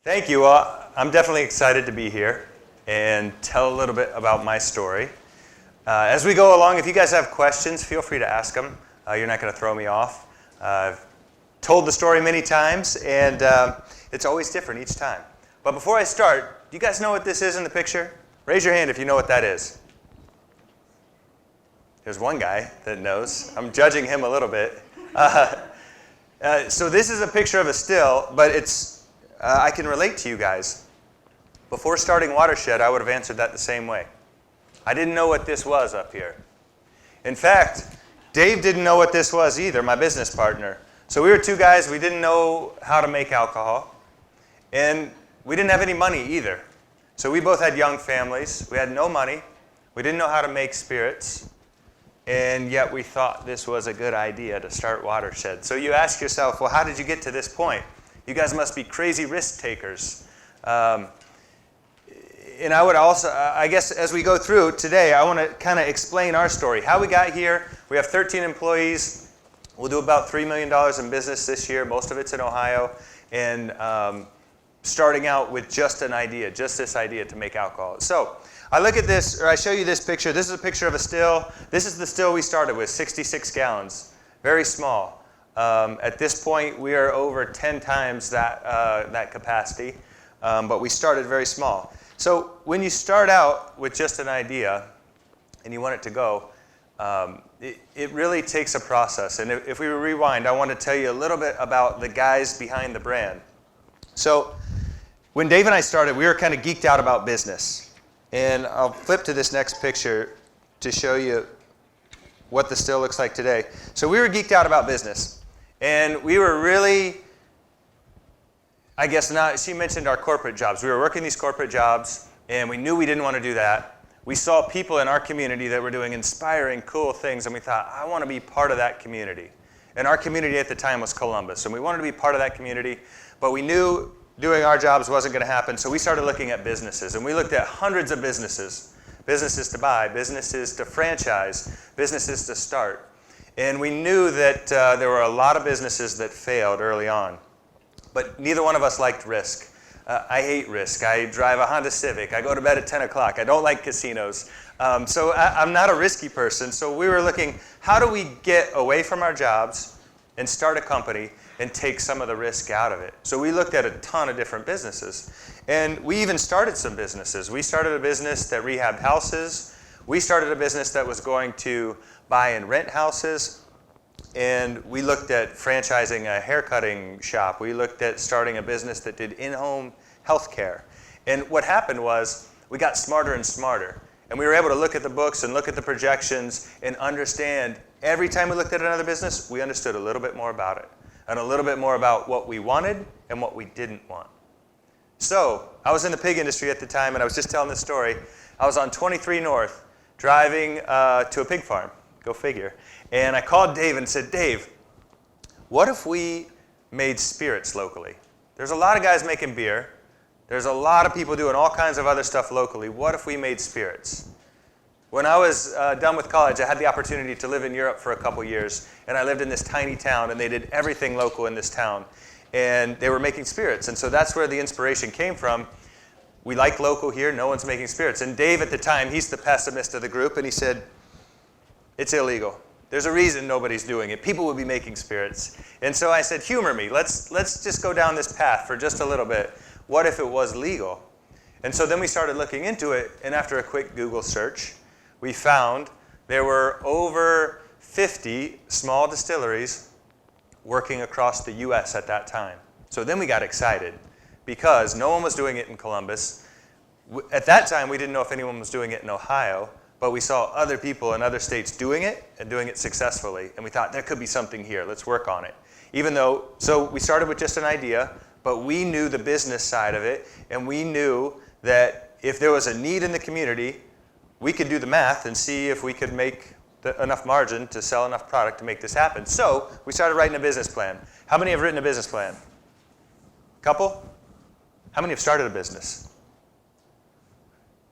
Thank you. I'm definitely excited to be here and tell a little bit about my story. As we go along, if you guys have questions, feel free to ask them. You're not going to throw me off. I've told the story many times, and it's always different each time. But before I start, do you guys know what this is in the picture? Raise your hand if you know what that is. There's one guy that knows. I'm judging him a little bit. So this is a picture of a still, but I can relate to you guys. Before starting Watershed, I would have answered that the same way. I didn't know what this was up here. In fact, Dave didn't know what this was either, my business partner. So we were two guys, we didn't know how to make alcohol, and we didn't have any money either. So we both had young families, we had no money, we didn't know how to make spirits, and yet we thought this was a good idea to start Watershed. So you ask yourself, well, how did you get to this point? You guys must be crazy risk takers. And I would also, I guess as we go through today, I want to kind of explain our story. How we got here. We have 13 employees. We'll do about $3 million in business this year. Most of it's in Ohio. And starting out with just an idea, just this idea to make alcohol. So I look at this, or I show you this picture. This is a picture of a still. This is the still we started with, 66 gallons. Very small. At this point, we are over 10 times that capacity, but we started very small. So when you start out with just an idea and you want it to go, it really takes a process. And if we rewind, I want to tell you a little bit about the guys behind the brand. So when Dave and I started, we were kind of geeked out about business. And I'll flip to this next picture to show you what the still looks like today. So we were geeked out about business. And we were really, I guess not, she mentioned our corporate jobs. We were working these corporate jobs, and we knew we didn't want to do that. We saw people in our community that were doing inspiring, cool things, and we thought, I want to be part of that community. And our community at the time was Columbus, and we wanted to be part of that community, but we knew doing our jobs wasn't going to happen, so we started looking at businesses. And we looked at hundreds of businesses, businesses to buy, businesses to franchise, businesses to start. And we knew that there were a lot of businesses that failed early on. But neither one of us liked risk. I hate risk. I drive a Honda Civic. I go to bed at 10 o'clock. I don't like casinos. So I'm not a risky person. So we were looking, how do we get away from our jobs and start a company and take some of the risk out of it? So we looked at a ton of different businesses. And we even started some businesses. We started a business that rehabbed houses. We started a business that was going to buy and rent houses, and we looked at franchising a haircutting shop. We looked at starting a business that did in-home health care. And what happened was we got smarter and smarter, and we were able to look at the books and look at the projections and understand every time we looked at another business, we understood a little bit more about it and a little bit more about what we wanted and what we didn't want. So I was in the pig industry at the time, and I was just telling this story. I was on 23 North driving to a pig farm. Go figure. And I called Dave and said, Dave, what if we made spirits locally? There's a lot of guys making beer. There's a lot of people doing all kinds of other stuff locally. What if we made spirits? When I was done with college, I had the opportunity to live in Europe for a couple years. And I lived in this tiny town, and they did everything local in this town. And they were making spirits. And so that's where the inspiration came from. We like local here. No one's making spirits. And Dave at the time, he's the pessimist of the group, and he said, it's illegal. There's a reason nobody's doing it. People would be making spirits. And so I said, humor me. Let's just go down this path for just a little bit. What if it was legal? And so then we started looking into it, and after a quick Google search, we found there were over 50 small distilleries working across the U.S. at that time. So then we got excited because no one was doing it in Columbus. At that time, we didn't know if anyone was doing it in Ohio. But we saw other people in other states doing it and doing it successfully. And we thought, there could be something here. Let's work on it. So we started with just an idea, but we knew the business side of it. And we knew that if there was a need in the community, we could do the math and see if we could make enough margin to sell enough product to make this happen. So we started writing a business plan. How many have written a business plan? Couple? How many have started a business?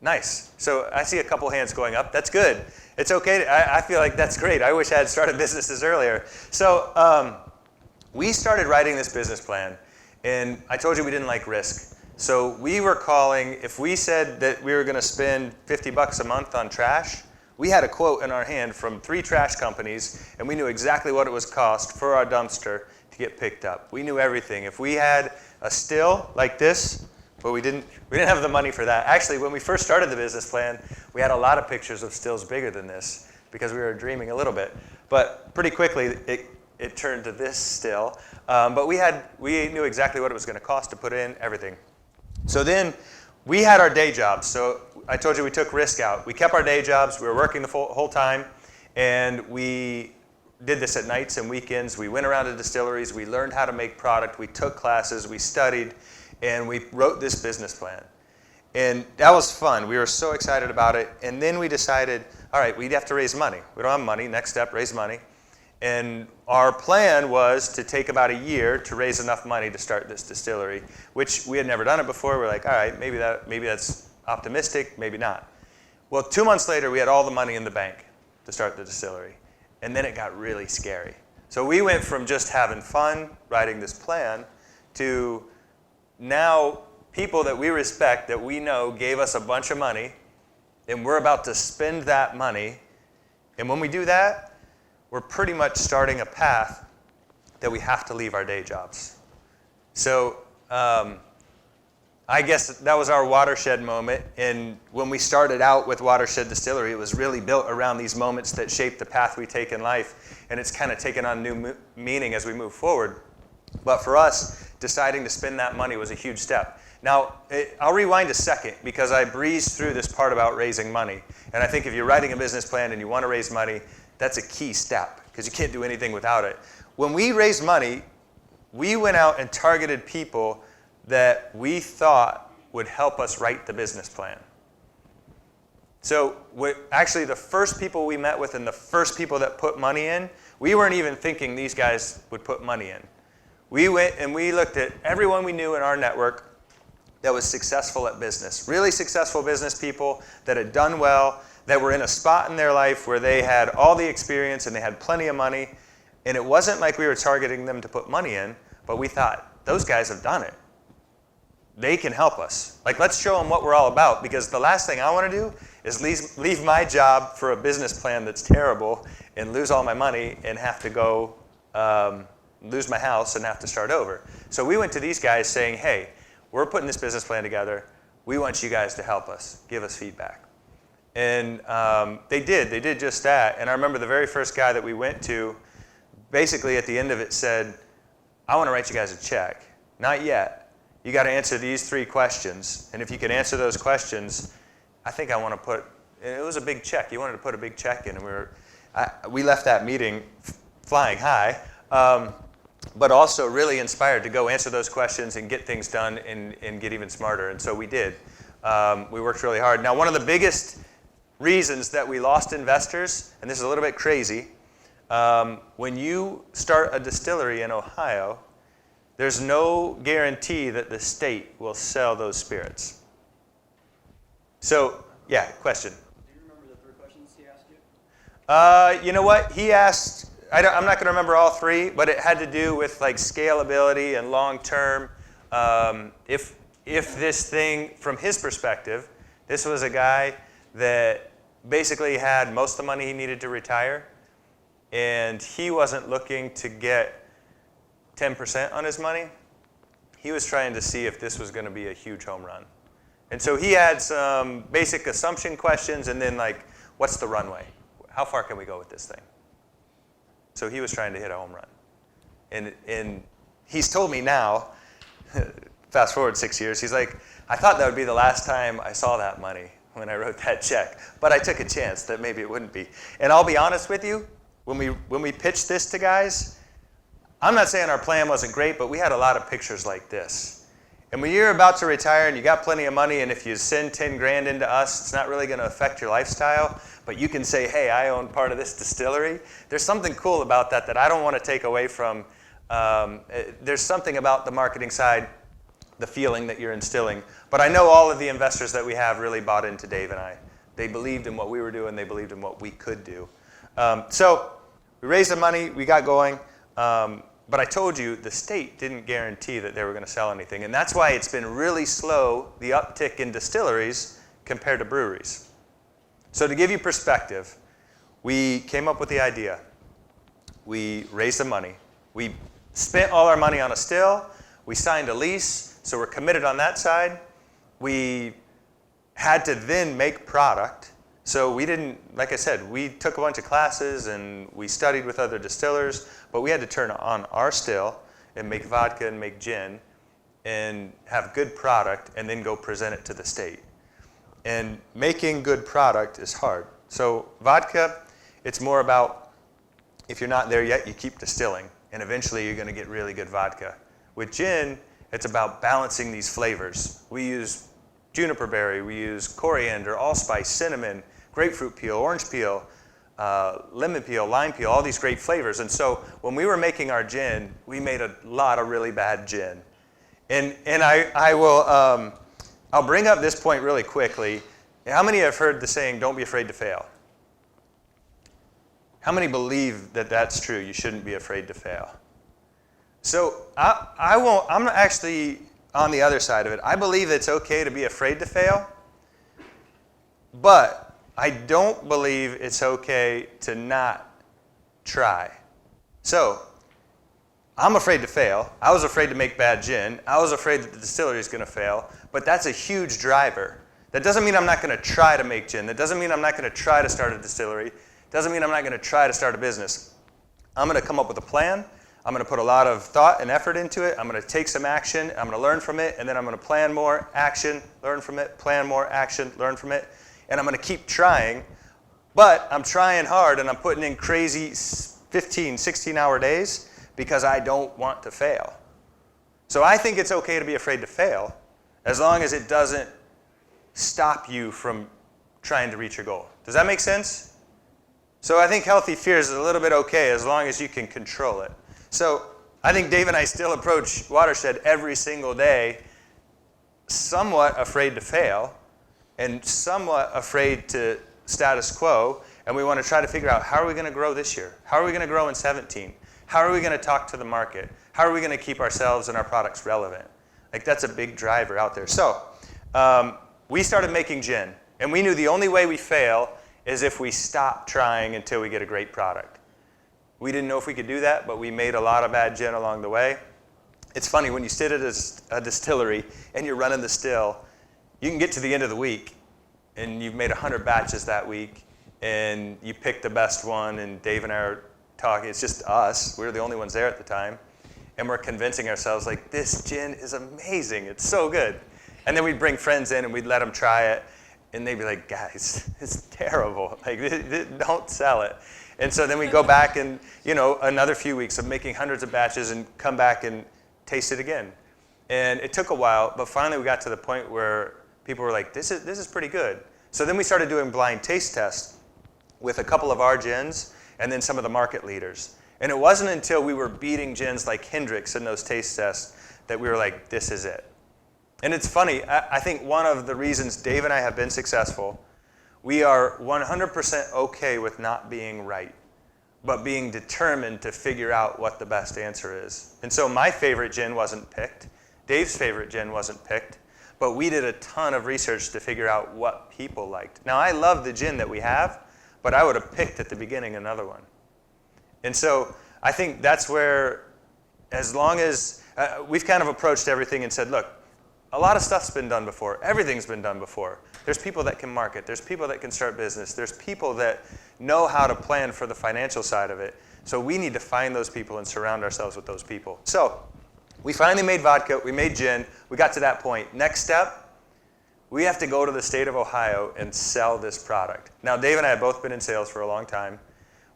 Nice. So I see a couple hands going up. That's good. It's okay. I feel like that's great. I wish I had started businesses earlier. So we started writing this business plan, and I told you we didn't like risk. So we were calling, if we said that we were going to spend $50 a month on trash, we had a quote in our hand from 3 trash companies, and we knew exactly what it was cost for our dumpster to get picked up. We knew everything. If we had a still like this, but we didn't have the money for that. Actually, when we first started the business plan, we had a lot of pictures of stills bigger than this because we were dreaming a little bit. But pretty quickly, it turned to this still. But we knew exactly what it was going to cost to put in everything. So then we had our day jobs. So I told you we took risk out. We kept our day jobs. We were working the whole time. And we did this at nights and weekends. We went around to distilleries. We learned how to make product. We took classes. We studied. And we wrote this business plan. And that was fun. We were so excited about it. And then we decided, all right, we'd have to raise money. We don't have money. Next step, raise money. And our plan was to take about a year to raise enough money to start this distillery, which we had never done it before. We're like, all right, maybe that's optimistic, maybe not. Well, 2 months later, we had all the money in the bank to start the distillery. And then it got really scary. So we went from just having fun writing this plan to now people that we respect, that we know gave us a bunch of money, and we're about to spend that money. And when we do that, we're pretty much starting a path that we have to leave our day jobs. So I guess that was our watershed moment. And when we started out with Watershed Distillery, it was really built around these moments that shape the path we take in life. And it's kind of taken on new meaning as we move forward. But for us, deciding to spend that money was a huge step. Now, I'll rewind a second because I breezed through this part about raising money. And I think if you're writing a business plan and you want to raise money, that's a key step because you can't do anything without it. When we raised money, we went out and targeted people that we thought would help us write the business plan. So actually the first people we met with and the first people that put money in, we weren't even thinking these guys would put money in. We went and we looked at everyone we knew in our network that was successful at business, really successful business people that had done well, that were in a spot in their life where they had all the experience and they had plenty of money. And it wasn't like we were targeting them to put money in, but we thought, those guys have done it. They can help us. Like, let's show them what we're all about, because the last thing I want to do is leave my job for a business plan that's terrible and lose all my money and have to go lose my house and have to start over. So we went to these guys saying, hey, we're putting this business plan together. We want you guys to help us, give us feedback. And they did just that. And I remember the very first guy that we went to, basically at the end of it said, I want to write you guys a check. Not yet. You got to answer these 3 questions. And if you can answer those questions, I think I want to put, it was a big check. You wanted to put a big check in. And we left that meeting flying high, but also really inspired to go answer those questions and get things done and get even smarter. And so we did. We worked really hard. Now, one of the biggest reasons that we lost investors, and this is a little bit crazy, when you start a distillery in Ohio, there's no guarantee that the state will sell those spirits. So, yeah, question. Do you remember the 3 questions he asked you? You know what? He asked, I'm not going to remember all 3, but it had to do with like scalability and long term. If this thing, from his perspective, this was a guy that basically had most of the money he needed to retire, and he wasn't looking to get 10% on his money. He was trying to see if this was going to be a huge home run. And so he had some basic assumption questions, and then like, what's the runway? How far can we go with this thing? So he was trying to hit a home run. And he's told me now, fast forward 6 years, he's like, I thought that would be the last time I saw that money when I wrote that check. But I took a chance that maybe it wouldn't be. And I'll be honest with you, when we pitched this to guys, I'm not saying our plan wasn't great, but we had a lot of pictures like this. And when you're about to retire and you got plenty of money, and if you send 10 grand into us, it's not really going to affect your lifestyle, but you can say, hey, I own part of this distillery. There's something cool about that I don't want to take away from. There's something about the marketing side, the feeling that you're instilling. But I know all of the investors that we have really bought into Dave and I. They believed in what we were doing. They believed in what we could do. So we raised the money. We got going. But I told you the state didn't guarantee that they were going to sell anything. And that's why it's been really slow, the uptick in distilleries compared to breweries. So to give you perspective, we came up with the idea. We raised the money. We spent all our money on a still. We signed a lease, so we're committed on that side. We had to then make product. So we didn't, like I said, we took a bunch of classes and we studied with other distillers, but we had to turn on our still and make vodka and make gin and have good product and then go present it to the state. And making good product is hard. So vodka, it's more about, if you're not there yet, you keep distilling, and eventually you're going to get really good vodka. With gin, it's about balancing these flavors. We use juniper berry, we use coriander, allspice, cinnamon, grapefruit peel, orange peel, lemon peel, lime peel, all these great flavors. And so when we were making our gin, we made a lot of really bad gin. And I'll bring up this point really quickly. How many have heard the saying, don't be afraid to fail? How many believe that that's true? You shouldn't be afraid to fail. So I'm actually on the other side of it. I believe it's okay to be afraid to fail, but I don't believe it's okay to not try. So I'm afraid to fail. I was afraid to make bad gin. I was afraid that the distillery is going to fail, but that's a huge driver. That doesn't mean I'm not going to try to make gin. That doesn't mean I'm not going to try to start a distillery. Doesn't mean I'm not going to try to start a business. I'm going to come up with a plan. I'm going to put a lot of thought and effort into it. I'm going to take some action. I'm going to learn from it, and then I'm going to plan more, action, learn from it, plan more, action, learn from it. And I'm going to keep trying, but I'm trying hard, and I'm putting in crazy 15, 16-hour days because I don't want to fail. So I think it's okay to be afraid to fail as long as it doesn't stop you from trying to reach your goal. Does that make sense? So I think healthy fears is a little bit okay as long as you can control it. So I think Dave and I still approach Watershed every single day somewhat afraid to fail and somewhat afraid to status quo, and we want to try to figure out, how are we going to grow this year? How are we going to grow in 17? How are we going to talk to the market? How are we going to keep ourselves and our products relevant? Like, that's a big driver out there. So we started making gin, and we knew the only way we fail is if we stop trying until we get a great product. We didn't know if we could do that, but we made a lot of bad gin along the way. It's funny, when you sit at a distillery and you're running the still, you can get to the end of the week, and you've made 100 batches that week, and you pick the best one, and Dave and I are talking. It's just us. We were the only ones there at the time. And we're convincing ourselves, like, this gin is amazing. It's so good. And then we'd bring friends in, and we'd let them try it, and they'd be like, guys, it's terrible. Like, don't sell it. And so then we go back and, another few weeks of making hundreds of batches and come back and taste it again. And it took a while, but finally we got to the point where people were like, this is pretty good. So then we started doing blind taste tests with a couple of our gins and then some of the market leaders. And it wasn't until we were beating gins like Hendrick's in those taste tests that we were like, this is it. And it's funny, I think one of the reasons Dave and I have been successful, we are 100% okay with not being right, but being determined to figure out what the best answer is. And so my favorite gin wasn't picked. Dave's favorite gin wasn't picked. But we did a ton of research to figure out what people liked. Now, I love the gin that we have, but I would have picked at the beginning another one. And so I think that's where, as long as we've kind of approached everything and said, look, a lot of stuff's been done before. Everything's been done before. There's people that can market. There's people that can start business. There's people that know how to plan for the financial side of it. So we need to find those people and surround ourselves with those people. So we finally made vodka. We made gin. We got to that point. Next step, we have to go to the state of Ohio and sell this product. Now, Dave and I have both been in sales for a long time.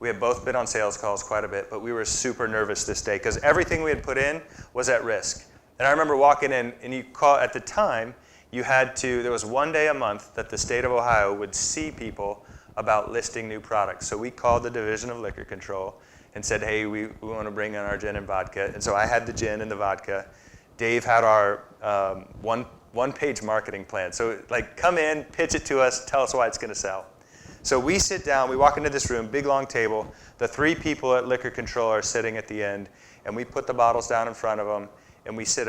We have both been on sales calls quite a bit, but we were super nervous this day because everything we had put in was at risk. And I remember walking in, and at the time, there was one day a month that the state of Ohio would see people about listing new products. So we called the Division of Liquor Control and said, hey, we want to bring in our gin and vodka. And so I had the gin and the vodka. Dave had our one-page marketing plan. So, like, come in, pitch it to us, tell us why it's going to sell. So we sit down, we walk into this room, big long table. The 3 people at liquor control are sitting at the end, and we put the bottles down in front of them, and we sit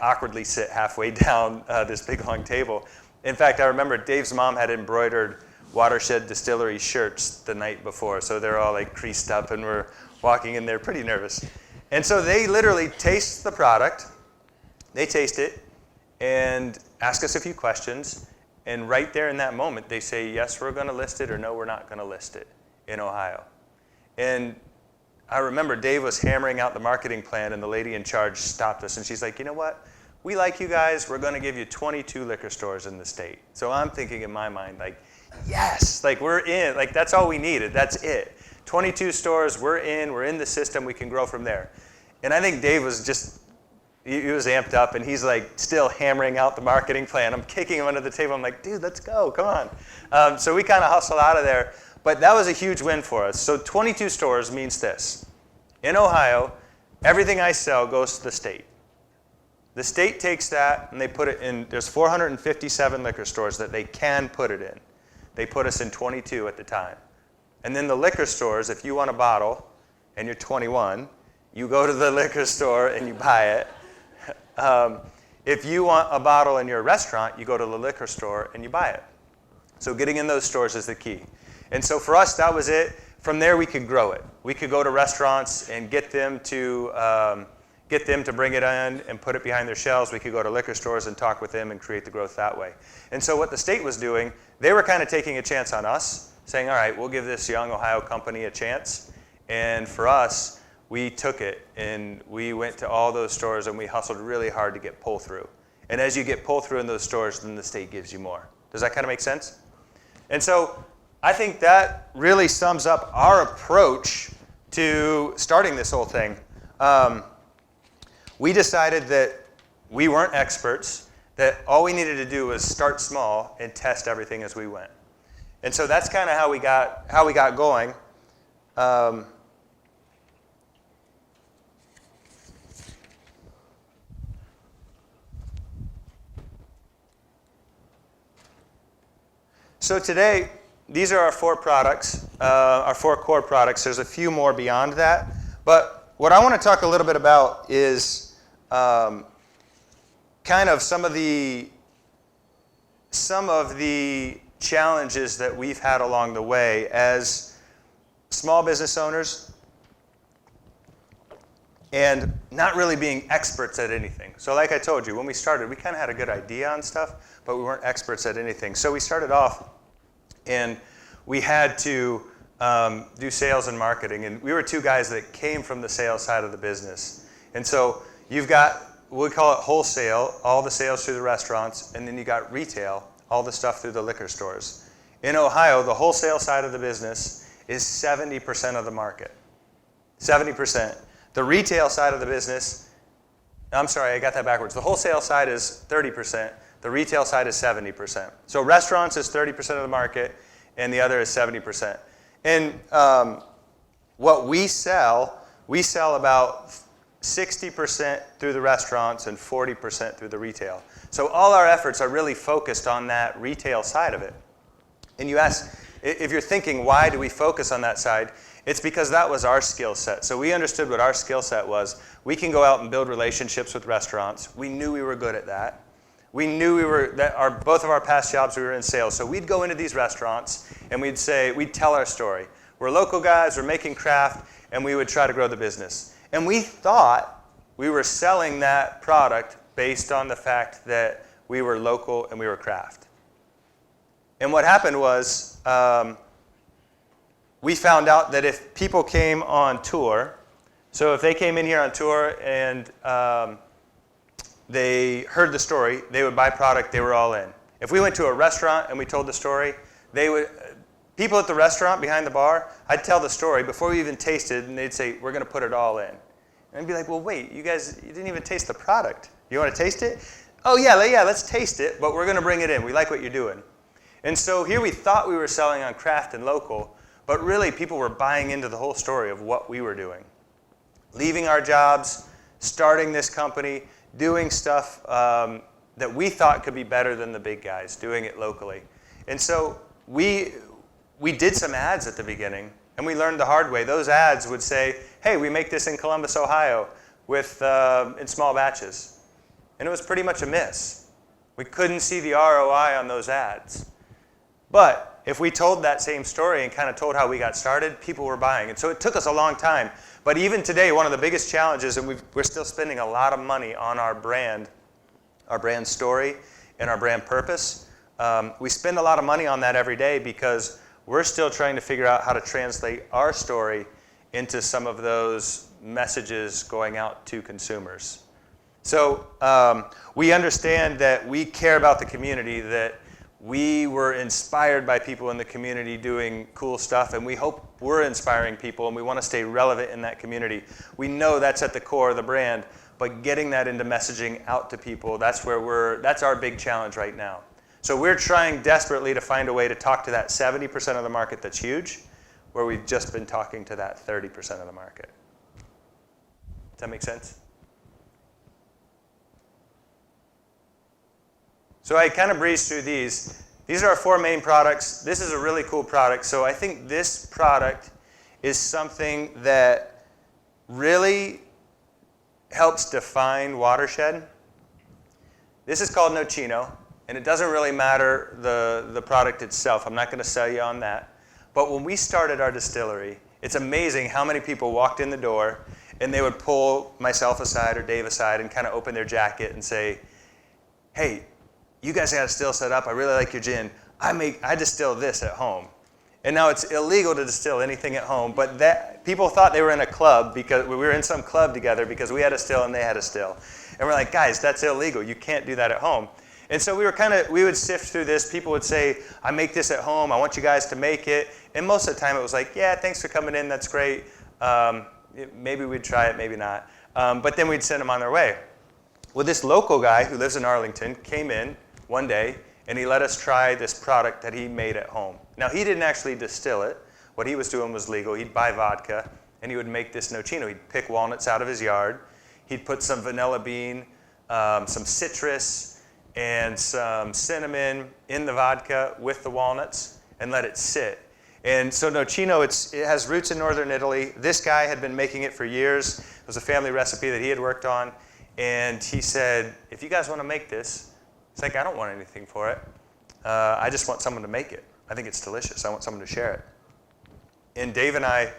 awkwardly sit halfway down this big long table. In fact, I remember Dave's mom had embroidered Watershed Distillery shirts the night before, so they're all like creased up, and we're walking in there pretty nervous. And so they literally taste the product, they taste it, and ask us a few questions, and right there in that moment, they say, yes, we're going to list it, or no, we're not going to list it in Ohio. And I remember Dave was hammering out the marketing plan, and the lady in charge stopped us, and she's like, you know what? We like you guys. We're going to give you 22 liquor stores in the state. So I'm thinking in my mind, like, yes, like we're in. Like that's all we needed. That's it. 22 stores, we're in the system. We can grow from there. And I think Dave was he was amped up, and he's like still hammering out the marketing plan. I'm kicking him under the table. I'm like, dude, let's go. Come on. So we kind of hustled out of there. But that was a huge win for us. So 22 stores means this. In Ohio, everything I sell goes to the state. The state takes that and they put it in, there's 457 liquor stores that they can put it in. They put us in 22 at the time. And then the liquor stores, if you want a bottle and you're 21, you go to the liquor store and you buy it. If you want a bottle in your restaurant, you go to the liquor store and you buy it. So getting in those stores is the key. And so for us, that was it. From there, we could grow it. We could go to restaurants and get them to bring it in and put it behind their shelves. We could go to liquor stores and talk with them and create the growth that way. And so what the state was doing, they were kind of taking a chance on us, saying, all right, we'll give this young Ohio company a chance. And for us, we took it and we went to all those stores and we hustled really hard to get pull-through. And as you get pull-through in those stores, then the state gives you more. Does that kind of make sense? And so I think that really sums up our approach to starting this whole thing. We decided that we weren't experts, that all we needed to do was start small and test everything as we went. And so that's kind of how we got going. So today, these are our 4 products, our 4 core products. There's a few more beyond that. But what I want to talk a little bit about is kind of some of the challenges that we've had along the way as small business owners and not really being experts at anything. So like I told you, when we started, we kind of had a good idea on stuff, but we weren't experts at anything. So we started off and we had to do sales and marketing. And we were 2 guys that came from the sales side of the business. And so you've got, we call it wholesale, all the sales through the restaurants, and then you got retail, all the stuff through the liquor stores. In Ohio, the wholesale side of the business is 70% of the market. 70%. The retail side of the business, I'm sorry, I got that backwards. The wholesale side is 30%. The retail side is 70%. So restaurants is 30% of the market, and the other is 70%. And what we sell about 60% through the restaurants and 40% through the retail. So all our efforts are really focused on that retail side of it. And you ask, if you're thinking, why do we focus on that side? It's because that was our skill set. So we understood what our skill set was. We can go out and build relationships with restaurants. We knew we were good at that. We knew both of our past jobs we were in sales. So we'd go into these restaurants and we'd tell our story. We're local guys, we're making craft, and we would try to grow the business. And we thought we were selling that product based on the fact that we were local and we were craft. And what happened was we found out that if people came on tour, so if they came in here on tour and they heard the story, they would buy product, they were all in. If we went to a restaurant and we told the story, people at the restaurant behind the bar, I'd tell the story before we even tasted, and they'd say, we're going to put it all in. And I'd be like, well, wait, you didn't even taste the product. You want to taste it? Oh, yeah, let's taste it, but we're going to bring it in. We like what you're doing. And so here we thought we were selling on craft and local, but really people were buying into the whole story of what we were doing. Leaving our jobs, starting this company, doing stuff that we thought could be better than the big guys, doing it locally. And so we did some ads at the beginning, and we learned the hard way. Those ads would say, hey, we make this in Columbus, Ohio, in small batches. And it was pretty much a miss. We couldn't see the ROI on those ads. But if we told that same story and kind of told how we got started, people were buying. And so it took us a long time. But even today, one of the biggest challenges, and we're still spending a lot of money on our brand story and our brand purpose. We spend a lot of money on that every day because we're still trying to figure out how to translate our story into some of those messages going out to consumers. So we understand that we care about the community, that we were inspired by people in the community doing cool stuff, and we hope we're inspiring people, and we want to stay relevant in that community. We know that's at the core of the brand, but getting that into messaging out to people, that's our big challenge right now. So we're trying desperately to find a way to talk to that 70% of the market that's huge, where we've just been talking to that 30% of the market. Does that make sense? So I kind of breezed through these. These are our 4 main products. This is a really cool product. So I think this product is something that really helps define Watershed. This is called Nocino, and it doesn't really matter the product itself. I'm not going to sell you on that. But when we started our distillery, it's amazing how many people walked in the door and they would pull myself aside or Dave aside and kind of open their jacket and say, hey, you guys got a still set up. I really like your gin. I distill this at home. And now it's illegal to distill anything at home, but people thought they were in a club because we were in some club together because we had a still and they had a still. And we're like, guys, that's illegal. You can't do that at home. And so we would sift through this. People would say, I make this at home. I want you guys to make it. And most of the time it was like, yeah, thanks for coming in. That's great. Maybe we'd try it, maybe not. But then we'd send them on their way. Well, this local guy who lives in Arlington came in one day and he let us try this product that he made at home. Now, he didn't actually distill it. What he was doing was legal. He'd buy vodka and he would make this Nocino. He'd pick walnuts out of his yard. He'd put some vanilla bean, some citrus, and some cinnamon in the vodka with the walnuts and let it sit. And so Nocino, it has roots in northern Italy. This guy had been making it for years. It was a family recipe that he had worked on. And he said, if you guys want to make this, it's like, I don't want anything for it. I just want someone to make it. I think it's delicious. I want someone to share it. And Dave and I,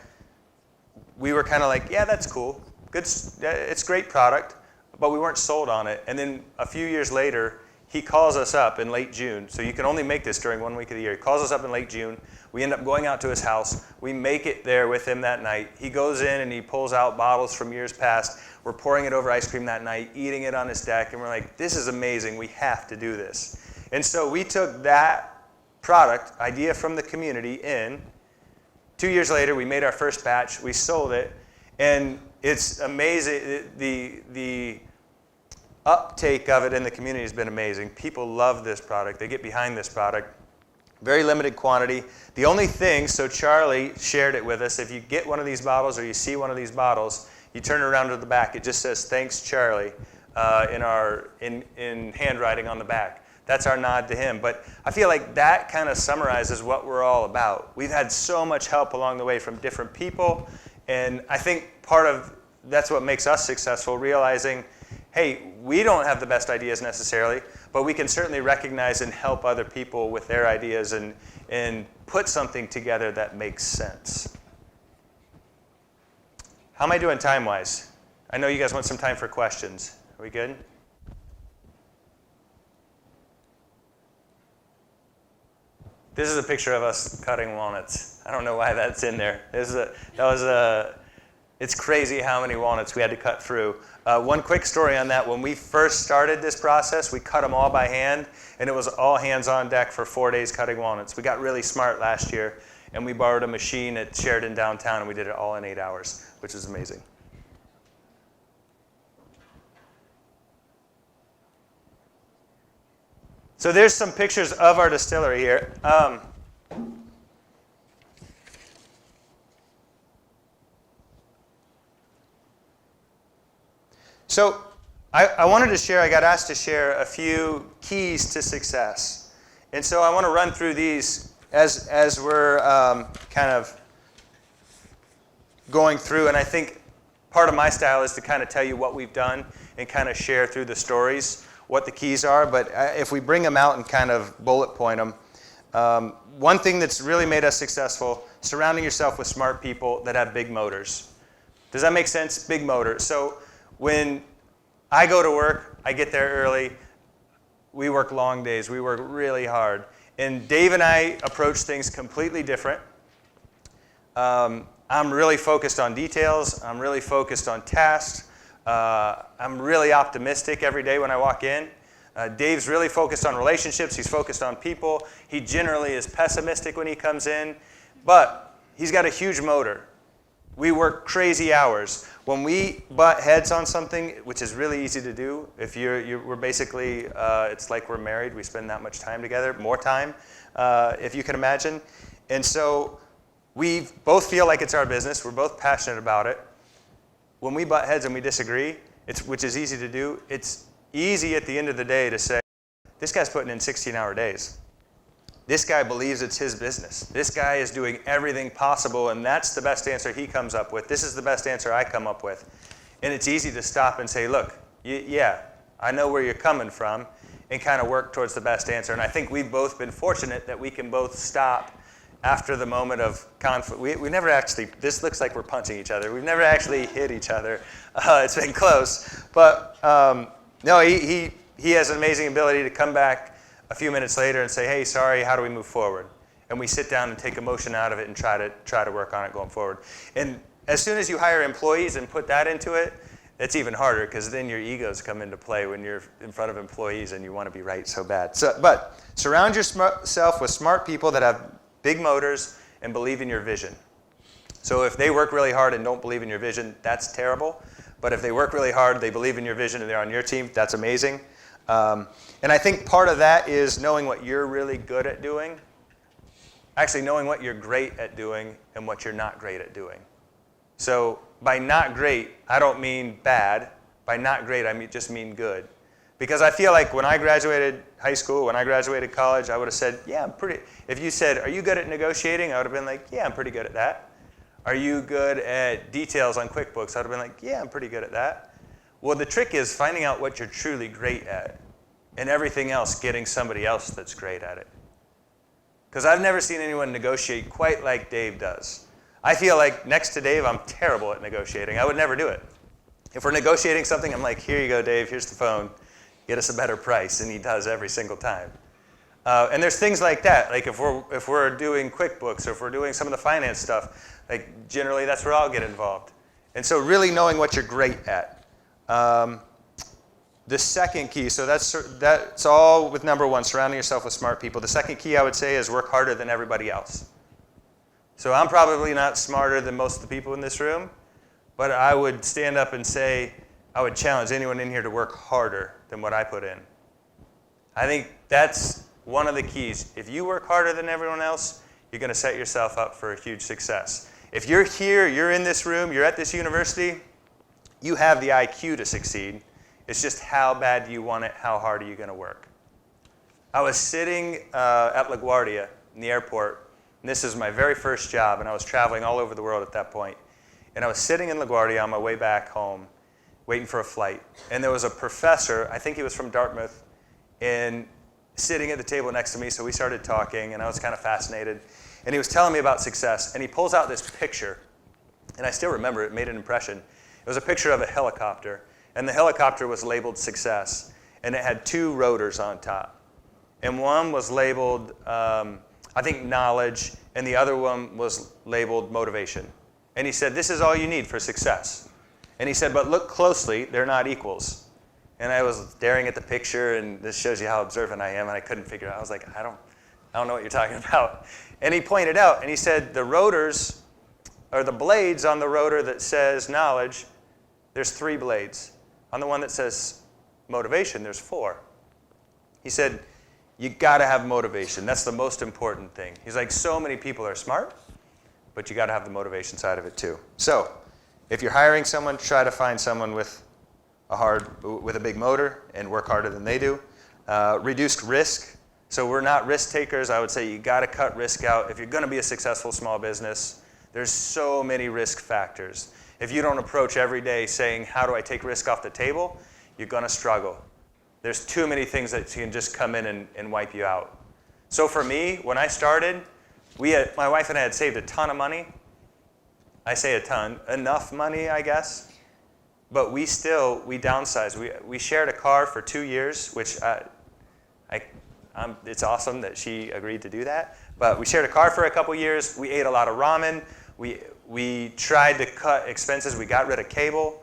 we were kind of like, yeah, that's cool. Good, it's a great product, but we weren't sold on it. And then a few years later, he calls us up in late June. So you can only make this during 1 week of the year. He calls us up in late June. We end up going out to his house. We make it there with him that night. He goes in and he pulls out bottles from years past. We're pouring it over ice cream that night, eating it on his deck, and we're like, this is amazing. We have to do this. And so we took that product, idea from the community, in. 2 years later, we made our first batch. We sold it, and it's amazing. The uptake of it in the community has been amazing. People love this product. They get behind this product. Very limited quantity. The only thing, so Charlie shared it with us, if you get one of these bottles or you see one of these bottles, you turn it around to the back. It just says, thanks, Charlie, in handwriting on the back. That's our nod to him. But I feel like that kind of summarizes what we're all about. We've had so much help along the way from different people, and I think that's what makes us successful, realizing, hey, we don't have the best ideas necessarily, but we can certainly recognize and help other people with their ideas and put something together that makes sense. How am I doing time-wise? I know you guys want some time for questions. Are we good? This is a picture of us cutting walnuts. I don't know why that's in there. It's crazy how many walnuts we had to cut through. One quick story on that. When we first started this process, we cut them all by hand, and it was all hands on deck for 4 days cutting walnuts. We got really smart last year, and we borrowed a machine at Sheridan downtown, and we did it all in 8 hours, which is amazing. So there's some pictures of our distillery here. So I wanted to share, I got asked to share a few keys to success. And so I want to run through these as we're kind of going through, and I think part of my style is to kind of tell you what we've done and kind of share through the stories what the keys are. But if we bring them out and kind of bullet point them, one thing that's really made us successful, surrounding yourself with smart people that have big motors. Does that make sense? Big motor. So when I go to work, I get there early. We work long days. We work really hard. And Dave and I approach things completely different. I'm really focused on details. I'm really focused on tasks. I'm really optimistic every day when I walk in. Dave's really focused on relationships. He's focused on people. He generally is pessimistic when he comes in, but he's got a huge motor. We work crazy hours. When we butt heads on something, which is really easy to do, if we're basically, it's like we're married. We spend that much time together, more time, if you can imagine. And so we both feel like it's our business. We're both passionate about it. When we butt heads and we disagree, which is easy to do, it's easy at the end of the day to say, this guy's putting in 16-hour days. This guy believes it's his business. This guy is doing everything possible, and that's the best answer he comes up with. This is the best answer I come up with. And it's easy to stop and say, look, yeah, I know where you're coming from, and kind of work towards the best answer. And I think we've both been fortunate that we can both stop after the moment of conflict. We never actually, this looks like we're punching each other. We've never actually hit each other. It's been close. But no, he has an amazing ability to come back a few minutes later and say, hey, sorry, how do we move forward? And we sit down and take emotion out of it and try to work on it going forward. And as soon as you hire employees and put that into it, it's even harder, because then your egos come into play when you're in front of employees and you want to be right so bad. But surround yourself with smart people that have big motors and believe in your vision. So if they work really hard and don't believe in your vision, that's terrible. But if they work really hard, they believe in your vision, and they're on your team, that's amazing. And I think part of that is knowing what you're really good at doing, actually knowing what you're great at doing and what you're not great at doing. So by not great, I don't mean bad. By not great, I just mean good. Because I feel like when I graduated high school, when I graduated college, I would have said, yeah, I'm pretty. If you said, are you good at negotiating? I would have been like, yeah, I'm pretty good at that. Are you good at details on QuickBooks? I would have been like, yeah, I'm pretty good at that. Well, the trick is finding out what you're truly great at, and everything else getting somebody else that's great at it. Because I've never seen anyone negotiate quite like Dave does. I feel like next to Dave, I'm terrible at negotiating. I would never do it. If we're negotiating something, I'm like, here you go, Dave, here's the phone. Get us a better price, and he does every single time. And there's things like that. Like if we're doing QuickBooks, or if we're doing some of the finance stuff, like generally that's where I'll get involved. And so really knowing what you're great at. The second key, so that's all with number one, surrounding yourself with smart people. The second key I would say is work harder than everybody else. So I'm probably not smarter than most of the people in this room, but I would stand up and say, I would challenge anyone in here to work harder than what I put in. I think that's one of the keys. If you work harder than everyone else, you're going to set yourself up for a huge success. If you're here, you're in this room, you're at this university, you have the IQ to succeed. It's just how bad do you want it, how hard are you going to work? I was sitting at LaGuardia in the airport, and this is my very first job, and I was traveling all over the world at that point. And I was sitting in LaGuardia on my way back home, waiting for a flight. And there was a professor, I think he was from Dartmouth, and sitting at the table next to me, so we started talking, and I was kind of fascinated. And he was telling me about success, and he pulls out this picture, and I still remember it, made an impression. It was a picture of a helicopter, and the helicopter was labeled success, and it had two rotors on top. And one was labeled, I think, knowledge, and the other one was labeled motivation. And he said, this is all you need for success. And he said, but look closely, they're not equals. And I was staring at the picture, and this shows you how observant I am, and I couldn't figure it out. I was like, I don't know what you're talking about. And he pointed out, and he said, the rotors, or the blades on the rotor that says knowledge, there's 3 blades. On the one that says motivation, there's 4. He said, you got to have motivation. That's the most important thing. He's like, so many people are smart, but you got to have the motivation side of it too. So if you're hiring someone, try to find someone with a big motor and work harder than they do. Reduced risk. So we're not risk takers. I would say you got to cut risk out. If you're going to be a successful small business, there's so many risk factors. If you don't approach every day saying, how do I take risk off the table, you're going to struggle. There's too many things that can just come in and wipe you out. So for me, when I started, my wife and I had saved a ton of money. I say a ton, enough money, I guess. But we downsized. We shared a car for 2 years, which it's awesome that she agreed to do that. But we shared a car for a couple years. We ate a lot of ramen. We tried to cut expenses. We got rid of cable.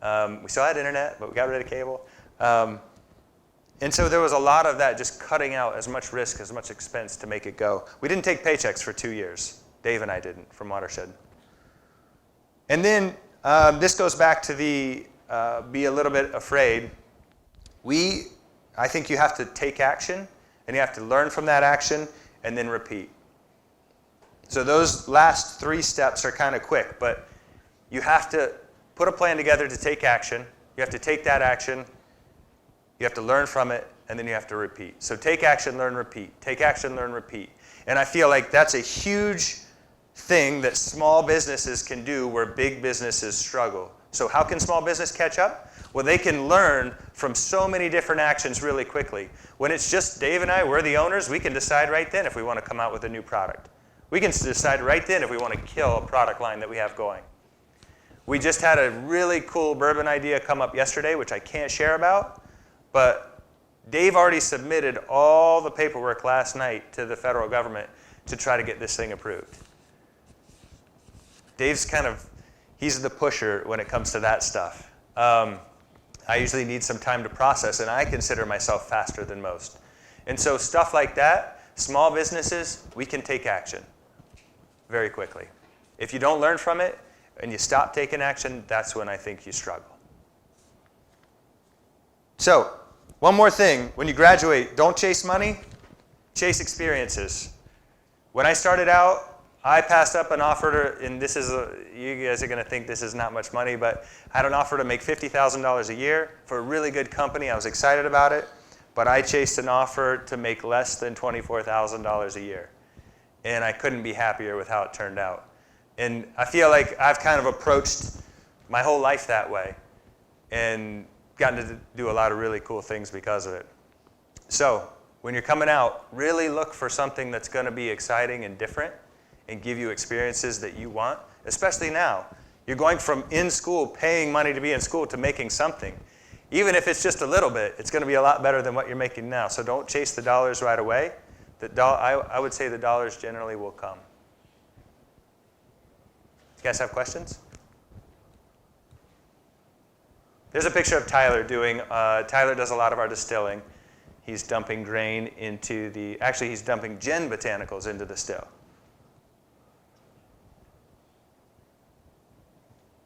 We still had internet, but we got rid of cable. And so there was a lot of that, just cutting out as much risk, as much expense to make it go. We didn't take paychecks for 2 years. Dave and I didn't, from Watershed. And then this goes back to the be a little bit afraid. I think you have to take action, and you have to learn from that action, and then repeat. So those last 3 steps are kind of quick, but you have to put a plan together to take action. You have to take that action. You have to learn from it, and then you have to repeat. So take action, learn, repeat. Take action, learn, repeat. And I feel like that's a huge thing that small businesses can do where big businesses struggle. So how can small business catch up? Well, they can learn from so many different actions really quickly. When it's just Dave and I, we're the owners, we can decide right then if we want to come out with a new product. We can decide right then if we want to kill a product line that we have going. We just had a really cool bourbon idea come up yesterday, which I can't share about. But Dave already submitted all the paperwork last night to the federal government to try to get this thing approved. Dave's he's the pusher when it comes to that stuff. I usually need some time to process, and I consider myself faster than most. And so stuff like that, small businesses, we can take action very quickly. If you don't learn from it and you stop taking action, that's when I think you struggle. So, one more thing. When you graduate, don't chase money, chase experiences. When I started out, I passed up an offer to, and you guys are going to think this is not much money, but I had an offer to make $50,000 a year for a really good company. I was excited about it, but I chased an offer to make less than $24,000 a year. And I couldn't be happier with how it turned out. And I feel like I've kind of approached my whole life that way and gotten to do a lot of really cool things because of it. So when you're coming out, really look for something that's going to be exciting and different and give you experiences that you want, especially now. You're going from in school, paying money to be in school, to making something. Even if it's just a little bit, it's going to be a lot better than what you're making now. So don't chase the dollars right away. I would say the dollars generally will come. You guys have questions? There's a picture of Tyler Tyler does a lot of our distilling. He's dumping grain into he's dumping gin botanicals into the still.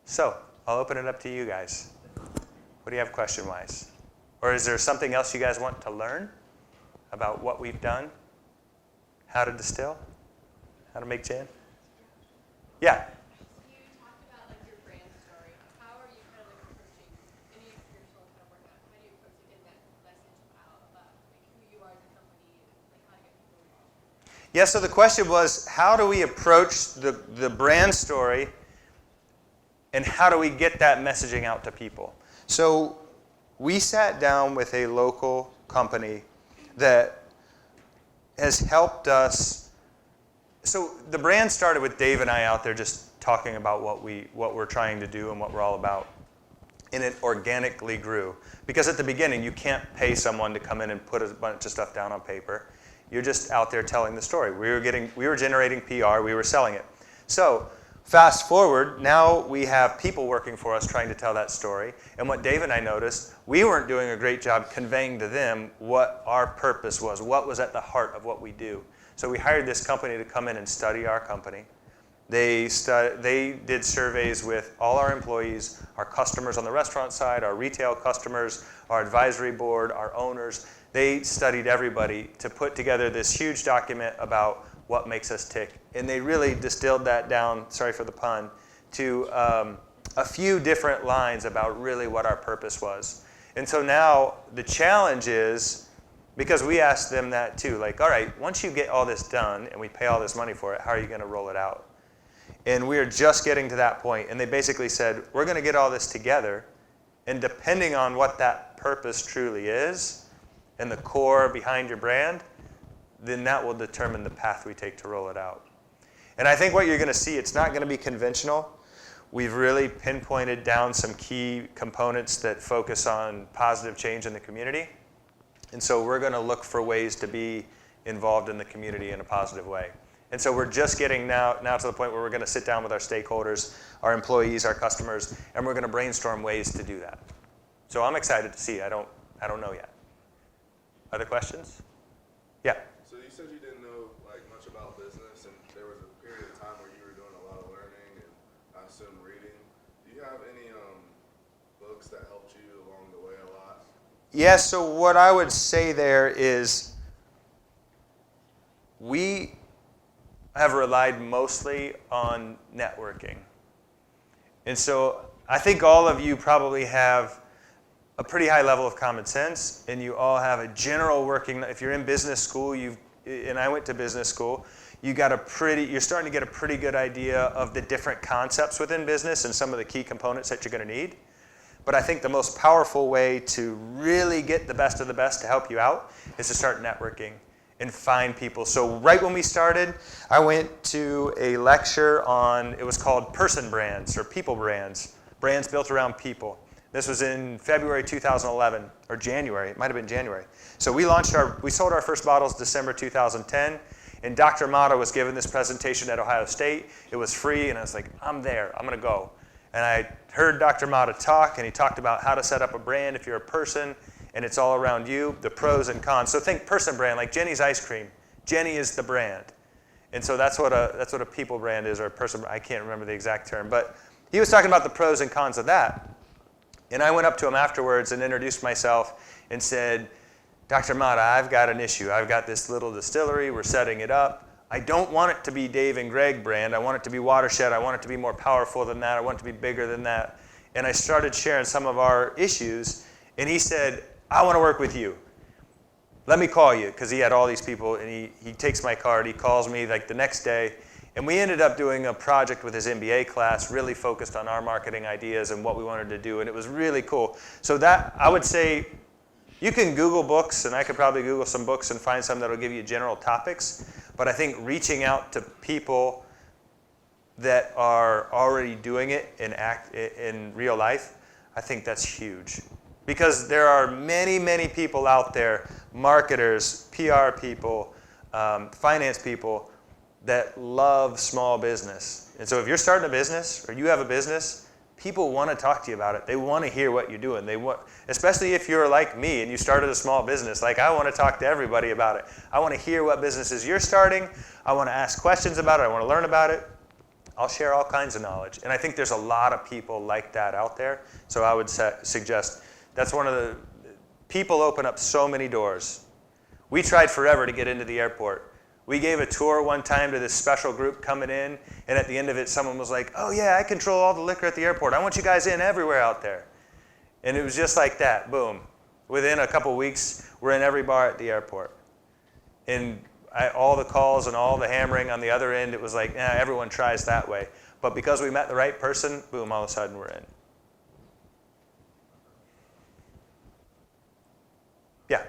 So, I'll open it up to you guys. What do you have question-wise? Or is there something else you guys want to learn about what we've done? How to distill? How to make gin? Yeah. Yeah, so the question was, how do we approach the brand story, and how do we get that messaging out to people? So we sat down with a local company that has helped us. So the brand started with Dave and I out there just talking about what we're trying to do and what we're all about. And it organically grew. Because at the beginning, you can't pay someone to come in and put a bunch of stuff down on paper. You're just out there telling the story. We were generating PR, we were selling it. So fast forward, now we have people working for us trying to tell that story. And what Dave and I noticed, we weren't doing a great job conveying to them what our purpose was, what was at the heart of what we do. So we hired this company to come in and study our company. They did surveys with all our employees, our customers on the restaurant side, our retail customers, our advisory board, our owners. They studied everybody to put together this huge document about what makes us tick. And they really distilled that down, sorry for the pun, to a few different lines about really what our purpose was. And so now the challenge is Because we asked them that too. Like, all right, once you get all this done and we pay all this money for it, how are you going to roll it out? And we are just getting to that point. And they basically said, we're going to get all this together. And depending on what that purpose truly is and the core behind your brand, then that will determine the path we take to roll it out. And I think what you're going to see, it's not going to be conventional. We've really pinpointed down some key components that focus on positive change in the community. And so we're going to look for ways to be involved in the community in a positive way. And so we're just getting now to the point where we're going to sit down with our stakeholders, our employees, our customers, and we're going to brainstorm ways to do that. So I'm excited to see. I don't know yet. Other questions? Yeah. So you said you didn't know much about business, and there was a period of time where you were doing a lot of learning and I assume reading. Do you have any books that helped you along the way a lot? Yeah, so what I would say there is we have relied mostly on networking. And so I think all of you probably have a pretty high level of common sense, and you all have a general working, if you're in business school, and I went to business school, you're starting to get a pretty good idea of the different concepts within business and some of the key components that you're going to need. But I think the most powerful way to really get the best of the best to help you out is to start networking and find people. So right when we started, I went to a lecture on, it was called Person Brands or People Brands, brands built around people. This was in February 2011, or January, it might have been January. So we sold our first bottles December 2010, and Dr. Mata was giving this presentation at Ohio State. It was free, and I was like, I'm there, I'm gonna go. And I heard Dr. Mata talk, and he talked about how to set up a brand if you're a person, and it's all around you, the pros and cons. So think person brand, like Jenny's Ice Cream. Jenny is the brand. And so that's what a people brand is, or a person, I can't remember the exact term, but he was talking about the pros and cons of that. And I went up to him afterwards and introduced myself and said, Dr. Mata, I've got an issue. I've got this little distillery, we're setting it up. I don't want it to be Dave and Greg brand. I want it to be Watershed. I want it to be more powerful than that. I want it to be bigger than that. And I started sharing some of our issues, and he said, I want to work with you. Let me call you, because he had all these people, and he takes my card, he calls me like the next day, and we ended up doing a project with his MBA class, really focused on our marketing ideas and what we wanted to do, and it was really cool. So that, I would say, you can Google books, and I could probably Google some books and find some that will give you general topics, but I think reaching out to people that are already doing it in real life, I think that's huge. Because there are many, many people out there, marketers, PR people, finance people, that love small business. And so if you're starting a business or you have a business, people want to talk to you about it. They want to hear what you're doing. Especially if you're like me and you started a small business. Like, I want to talk to everybody about it. I want to hear what businesses you're starting. I want to ask questions about it. I want to learn about it. I'll share all kinds of knowledge. And I think there's a lot of people like that out there. So I would suggest that's one of the, people open up so many doors. We tried forever to get into the airport. We gave a tour one time to this special group coming in, and at the end of it, someone was like, oh yeah, I control all the liquor at the airport. I want you guys in everywhere out there. And it was just like that, boom. Within a couple weeks, we're in every bar at the airport. And all the calls and all the hammering on the other end, it was like, everyone tries that way. But because we met the right person, boom, all of a sudden we're in. Yeah.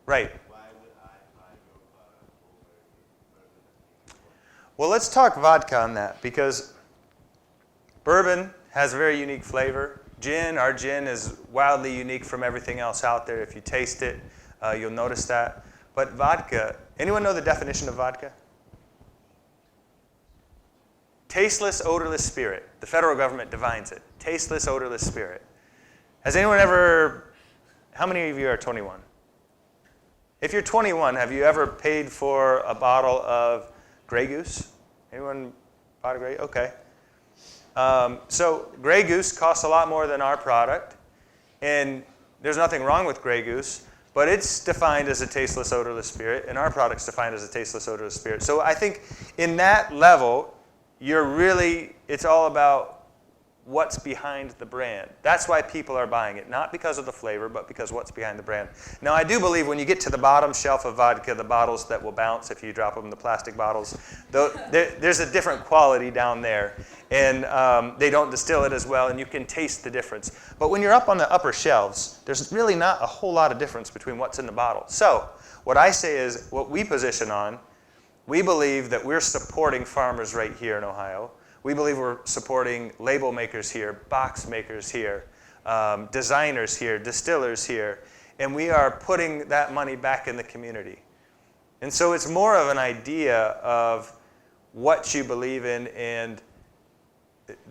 Right. Why would I buy your product over bourbon? Well, let's talk vodka on that, because bourbon has a very unique flavor. Our gin is wildly unique from everything else out there. If you taste it, you'll notice that. But vodka, anyone know the definition of vodka? Tasteless, odorless spirit. The federal government defines it. Tasteless, odorless spirit. Has anyone ever, how many of you are 21? If you're 21, have you ever paid for a bottle of Grey Goose? Anyone bought a Grey? Okay. So Grey Goose costs a lot more than our product, and there's nothing wrong with Grey Goose, but it's defined as a tasteless, odorless spirit, and our product's defined as a tasteless, odorless spirit. So I think in that level, it's all about what's behind the brand. That's why people are buying it, not because of the flavor, but because what's behind the brand. Now, I do believe when you get to the bottom shelf of vodka, the bottles that will bounce if you drop them in the plastic bottles, there's a different quality down there, and they don't distill it as well, and you can taste the difference. But when you're up on the upper shelves, there's really not a whole lot of difference between what's in the bottle. So what I say is, what we position on, we believe that we're supporting farmers right here in Ohio. We believe we're supporting label makers here, box makers here, designers here, distillers here, and we are putting that money back in the community. And so it's more of an idea of what you believe in, and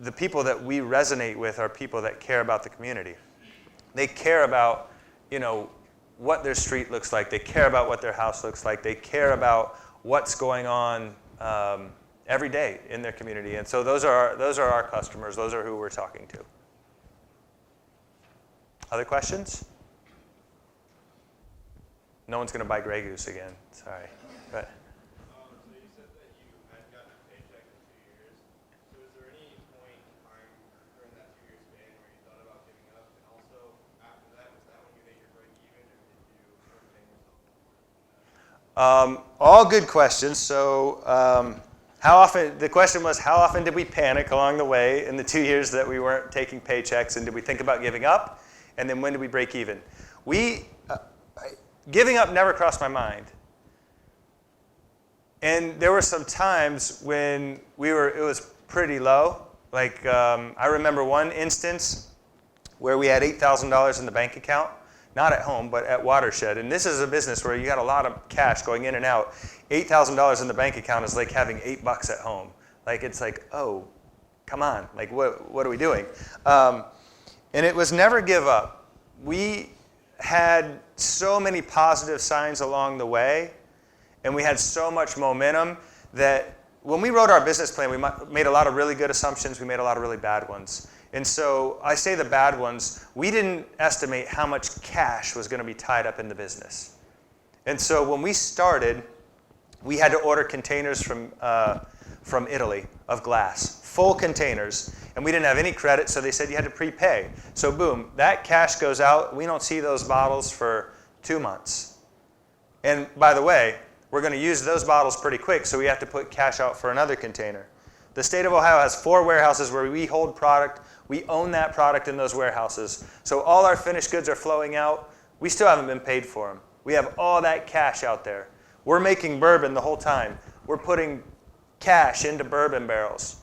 the people that we resonate with are people that care about the community. They care about, what their street looks like. They care about what their house looks like. They care about what's going on every day in their community. And so those are our customers. Those are who we're talking to. Other questions? No one's going to buy Grey Goose again. Sorry. But, So you said that you had gotten a paycheck in 2 years. So is there any point in time during that 2-year span where you thought about giving up? And also, after that, was that when you made your break even, or did you sustain yourself? all good questions. So the question was, how often did we panic along the way in the 2 years that we weren't taking paychecks, and did we think about giving up? And then when did we break even? Giving up never crossed my mind. And there were some times when it was pretty low. Like I remember one instance where we had $8,000 in the bank account, not at home, but at Watershed. And this is a business where you got a lot of cash going in and out. $8,000 in the bank account is like having $8 at home. Like it's like, oh, come on, like what are we doing? And it was never give up. We had so many positive signs along the way, and we had so much momentum that when we wrote our business plan, we made a lot of really good assumptions. We made a lot of really bad ones. And so I say the bad ones, we didn't estimate how much cash was going to be tied up in the business. And so when we started, we had to order containers from Italy of glass, full containers. And we didn't have any credit, so they said you had to prepay. So boom, that cash goes out. We don't see those bottles for 2 months. And by the way, we're going to use those bottles pretty quick, so we have to put cash out for another container. The state of Ohio has 4 warehouses where we hold product. We own that product in those warehouses. So all our finished goods are flowing out. We still haven't been paid for them. We have all that cash out there. We're making bourbon the whole time. We're putting cash into bourbon barrels.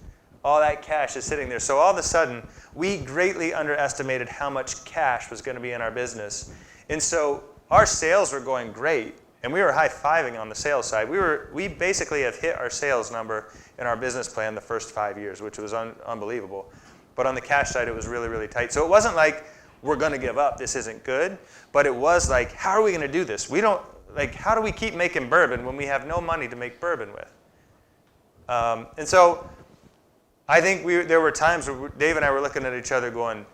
All that cash is sitting there. So all of a sudden, we greatly underestimated how much cash was going to be in our business. And so our sales were going great, and we were high-fiving on the sales side. We basically have hit our sales number in our business plan the first 5 years, which was unbelievable. But on the cash side, it was really, really tight. So it wasn't like, we're going to give up, this isn't good. But it was like, how are we going to do this? How do we keep making bourbon when we have no money to make bourbon with? And so I think there were times where Dave and I were looking at each other going,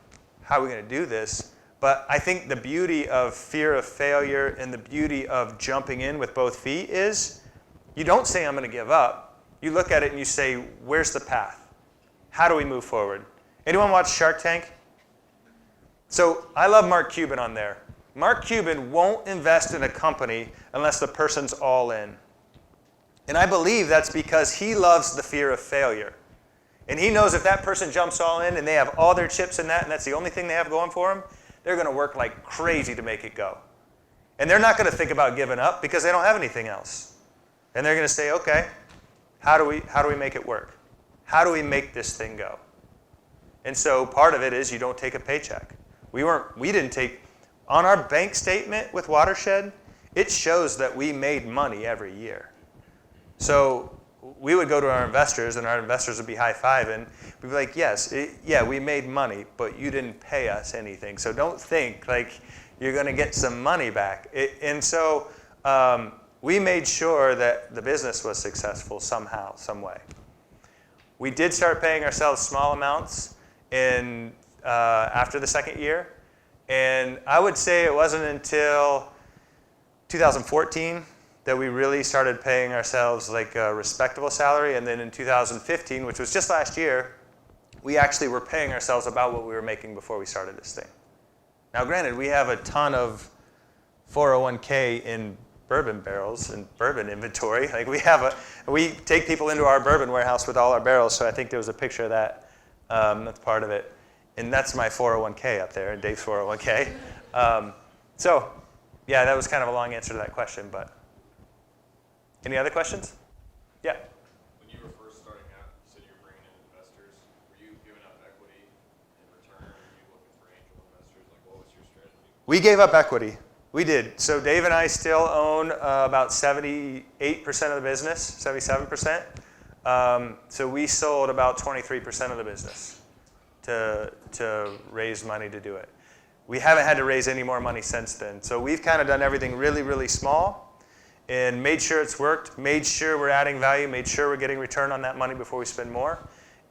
how are we going to do this? But I think the beauty of fear of failure and the beauty of jumping in with both feet is you don't say, I'm going to give up. You look at it and you say, where's the path? How do we move forward? Anyone watch Shark Tank? So I love Mark Cuban on there. Mark Cuban won't invest in a company unless the person's all in. And I believe that's because he loves the fear of failure. And he knows if that person jumps all in and they have all their chips in that and that's the only thing they have going for them, they're going to work like crazy to make it go. And they're not going to think about giving up because they don't have anything else. And they're going to say, okay, how do we make it work? How do we make this thing go? And so part of it is you don't take a paycheck. We didn't take, on our bank statement with Watershed, it shows that we made money every year. So we would go to our investors, and our investors would be high-fiving. We'd be like, yes, we made money, but you didn't pay us anything. So don't think like you're going to get some money back. And so we made sure that the business was successful somehow, some way. We did start paying ourselves small amounts after the second year. And I would say it wasn't until 2014 that we really started paying ourselves like a respectable salary. And then in 2015, which was just last year, we actually were paying ourselves about what we were making before we started this thing. Now, granted, we have a ton of 401k in bourbon barrels and bourbon inventory. Like we take people into our bourbon warehouse with all our barrels. So I think there was a picture of that. That's part of it. And that's my 401k up there, and Dave's 401k. So yeah, that was kind of a long answer to that question, but any other questions? Yeah. When you were first starting out, you said you were bringing in investors. Were you giving up equity in return? Were you looking for angel investors? Like, what was your strategy? We gave up equity. We did. So Dave and I still own about 78% of the business, 77%. So we sold about 23% of the business to raise money to do it. We haven't had to raise any more money since then. So we've kind of done everything really, really small and made sure it's worked, made sure we're adding value, made sure we're getting return on that money before we spend more.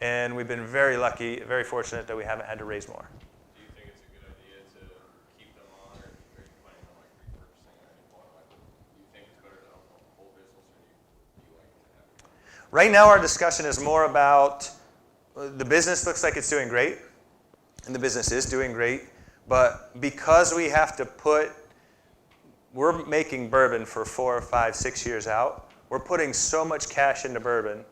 And we've been very lucky, very fortunate that we haven't had to raise more. Do you think it's a good idea to keep them on, or are you planning on like repurchasing at any point? Like, do you think it's better to own the whole business, or do you like to have it? Right now our discussion is more about the business looks like it's doing great, and the business is doing great. But because we have to we're making bourbon for 4 or 5, 6 years out. We're putting so much cash into bourbon.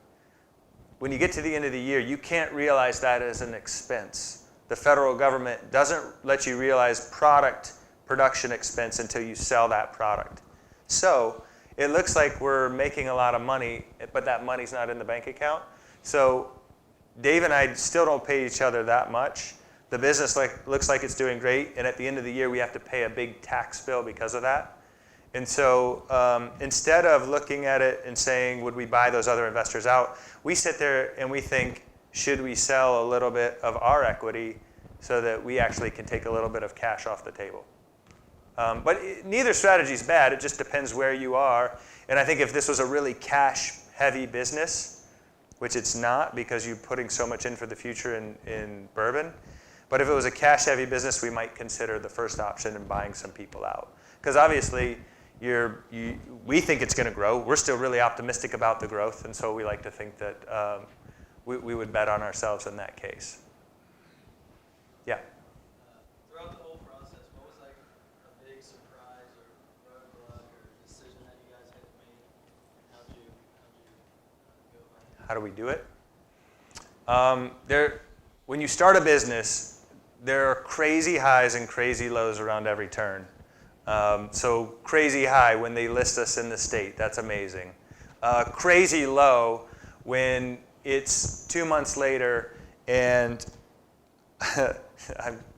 When you get to the end of the year, you can't realize that as an expense. The federal government doesn't let you realize production expense until you sell that product. So it looks like we're making a lot of money, but that money's not in the bank account. So Dave and I still don't pay each other that much. The business looks like it's doing great, and at the end of the year, we have to pay a big tax bill because of that. And so instead of looking at it and saying, would we buy those other investors out, we sit there and we think, should we sell a little bit of our equity so that we actually can take a little bit of cash off the table? But neither strategy is bad. It just depends where you are. And I think if this was a really cash-heavy business, which it's not because you're putting so much in for the future in bourbon, but if it was a cash-heavy business, we might consider the first option and buying some people out. Because obviously, we think it's going to grow. We're still really optimistic about the growth, and so we like to think that we would bet on ourselves in that case. Yeah? Throughout the whole process, what was like a big surprise or roadblock or decision that you guys had to make? How'd you go about it? How do we do it? When you start a business, there are crazy highs and crazy lows around every turn. So crazy high when they list us in the state. That's amazing. Crazy low when it's 2 months later and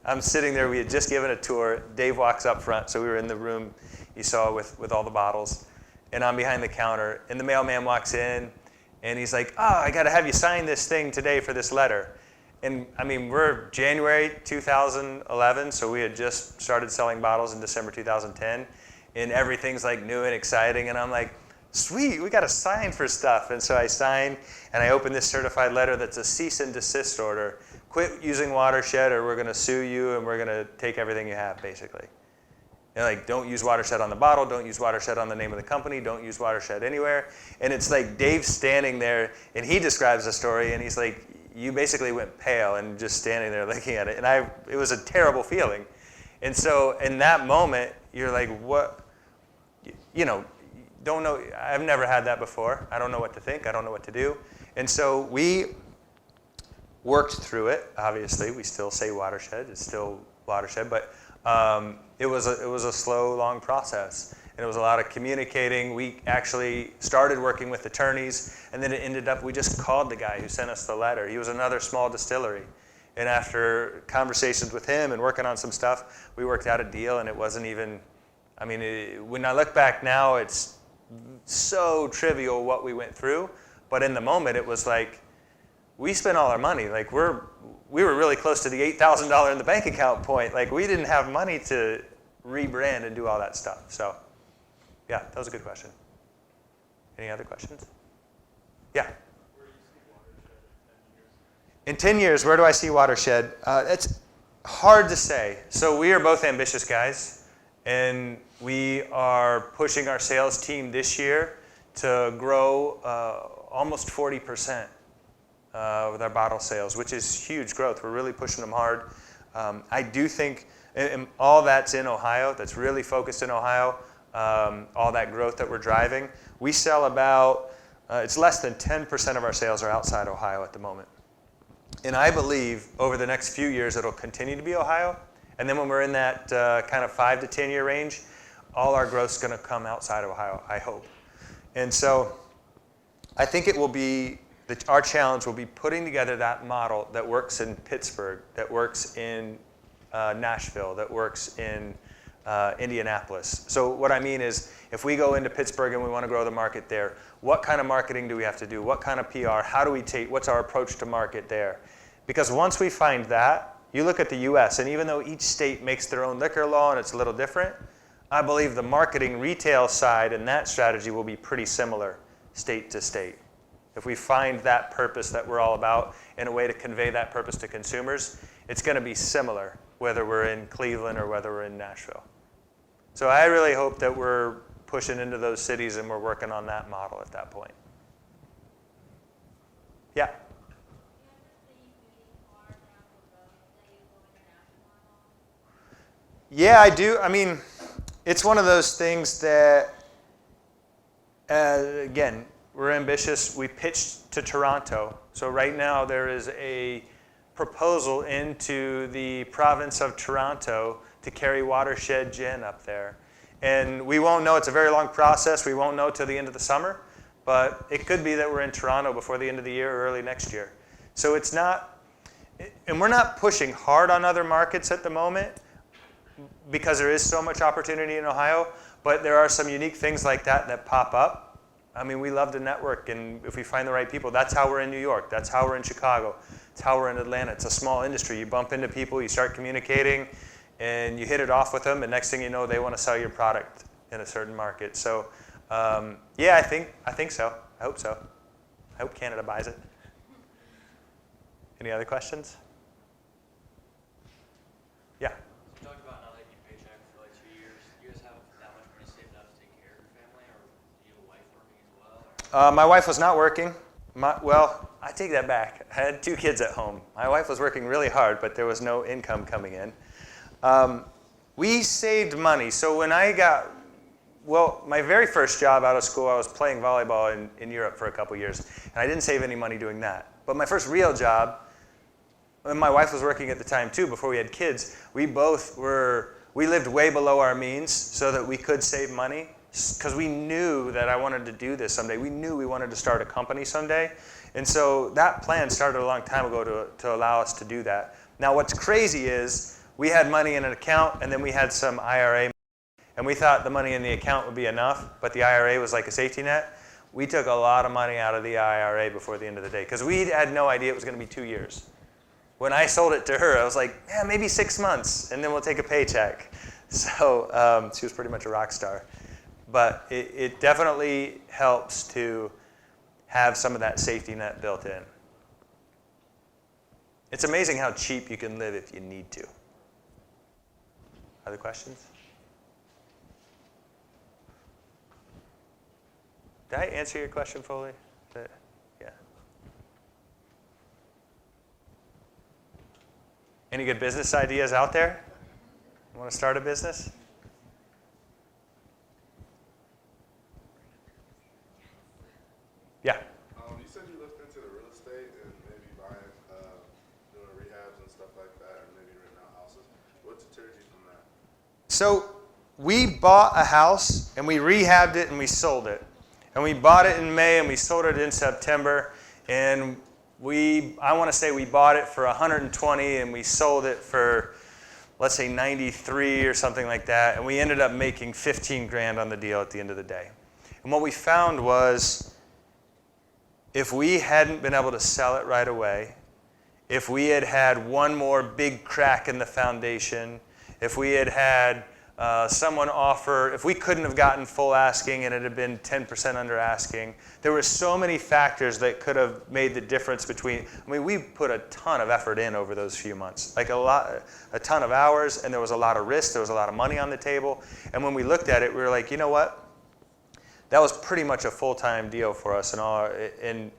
I'm sitting there. We had just given a tour. Dave walks up front. So we were in the room you saw with all the bottles. And I'm behind the counter. And the mailman walks in. And he's like, I got to have you sign this thing today for this letter. And I mean, we're January 2011, so we had just started selling bottles in December 2010, and everything's like new and exciting, and I'm like, sweet, we got to sign for stuff. And so I sign, and I open this certified letter that's a cease and desist order. Quit using Watershed, or we're going to sue you, and we're going to take everything you have, basically. And like, don't use Watershed on the bottle, don't use Watershed on the name of the company, don't use Watershed anywhere. And it's like Dave standing there, and he describes the story, and he's like, you basically went pale and just standing there looking at it. And it was a terrible feeling. And so in that moment, you're like, what? Don't know. I've never had that before. I don't know what to think. I don't know what to do. And so we worked through it. Obviously, we still say Watershed. It's still Watershed. But it was a slow, long process. And it was a lot of communicating. We actually started working with attorneys, and then it ended up, we just called the guy who sent us the letter. He was another small distillery. And after conversations with him and working on some stuff, we worked out a deal, and it wasn't even, when I look back now, it's so trivial what we went through. But in the moment, it was like, we spent all our money. Like, we were really close to the $8,000 in the bank account point. Like, we didn't have money to rebrand and do all that stuff. So. Yeah, that was a good question. Any other questions? Yeah? Where do you see Watershed in 10 years, where do I see Watershed? It's hard to say. So we are both ambitious guys, And we are pushing our sales team this year to grow almost 40% with our bottle sales, which is huge growth. We're really pushing them hard. I do think, and all that's in Ohio, that's really focused in Ohio, all that growth that we're driving. We sell about, it's less than 10% of our sales are outside Ohio at the moment. And I believe over the next few years it'll continue to be Ohio. And then when we're in that kind of 5 to 10 year range, all our growth's going to come outside of Ohio, I hope. And so I think it will be, our challenge will be putting together that model that works in Pittsburgh, that works in Nashville, that works in Indianapolis. So what I mean is, if we go into Pittsburgh and we want to grow the market there, what kind of marketing do we have to do? What kind of PR? How do we take, what's our approach to market there? Because once we find that, you look at the US, and even though each state makes their own liquor law and it's a little different, I believe the marketing retail side and that strategy will be pretty similar state to state. If we find that purpose that we're all about and a way to convey that purpose to consumers, it's going to be similar, whether we're in Cleveland or whether we're in Nashville. So I really hope that we're pushing into those cities and we're working on that model at that point. Yeah? Yeah, I do. I mean, it's one of those things that, again, we're ambitious. We pitched to Toronto. So right now there is a proposal into the province of Toronto to carry Watershed Gin up there. And we won't know. It's a very long process. We won't know till the end of the summer. But it could be that we're in Toronto before the end of the year or early next year. So it's not, and we're not pushing hard on other markets at the moment because there is so much opportunity in Ohio. But there are some unique things like that that pop up. I mean, we love to network, and if we find the right people, that's how we're in New York. That's how we're in Chicago. It's how we're in Atlanta. It's a small industry. You bump into people, you start communicating, and you hit it off with them, and next thing you know, they want to sell your product in a certain market. So, yeah, I think so. I hope so. I hope Canada buys it. Any other questions? Yeah. You talked about not making a paycheck for like 2 years. Do you guys have that much money saved up to take care of your family, or do you have a wife working as well? My wife was not working. Well, I take that back. I had 2 kids at home. My wife was working really hard, but there was no income coming in. We saved money. So when I got, well, my very first job out of school, I was playing volleyball in Europe for a couple years, and I didn't save any money doing that. But my first real job, and my wife was working at the time too, before we had kids, we lived way below our means so that we could save money, because we knew that I wanted to do this someday. We knew we wanted to start a company someday. And so that plan started a long time ago to allow us to do that. Now what's crazy is we had money in an account, and then we had some IRA money, and we thought the money in the account would be enough, but the IRA was like a safety net. We took a lot of money out of the IRA before the end of the day, because we had no idea it was going to be 2 years. When I sold it to her, I was like, yeah, maybe 6 months, and then we'll take a paycheck. So she was pretty much a rock star. But it definitely helps to have some of that safety net built in. It's amazing how cheap you can live if you need to. Other questions? Did I answer your question fully? Yeah. Any good business ideas out there? Want to start a business? Yeah. You said you looked into the real estate and maybe buying, doing rehabs and stuff like that, or maybe renting out houses. What deterred you from that? So we bought a house and we rehabbed it and we sold it. And we bought it in May and we sold it in September. And I want to say we bought it for 120 and we sold it for, let's say 93 or something like that. And we ended up making 15 grand on the deal at the end of the day. And what we found was, if we hadn't been able to sell it right away, if we had had one more big crack in the foundation, if we had had someone offer, if we couldn't have gotten full asking and it had been 10% under asking, there were so many factors that could have made the difference between, I mean, we put a ton of effort in over those few months, like a ton of hours, and there was a lot of risk, there was a lot of money on the table, and when we looked at it, we were like, you know what? That was pretty much a full-time deal for us, and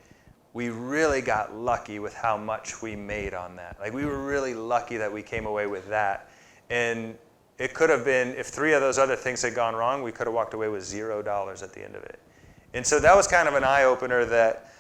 we really got lucky with how much we made on that. Like, we were really lucky that we came away with that, and it could have been, if 3 of those other things had gone wrong, we could have walked away with $0 at the end of it. And so that was kind of an eye-opener that,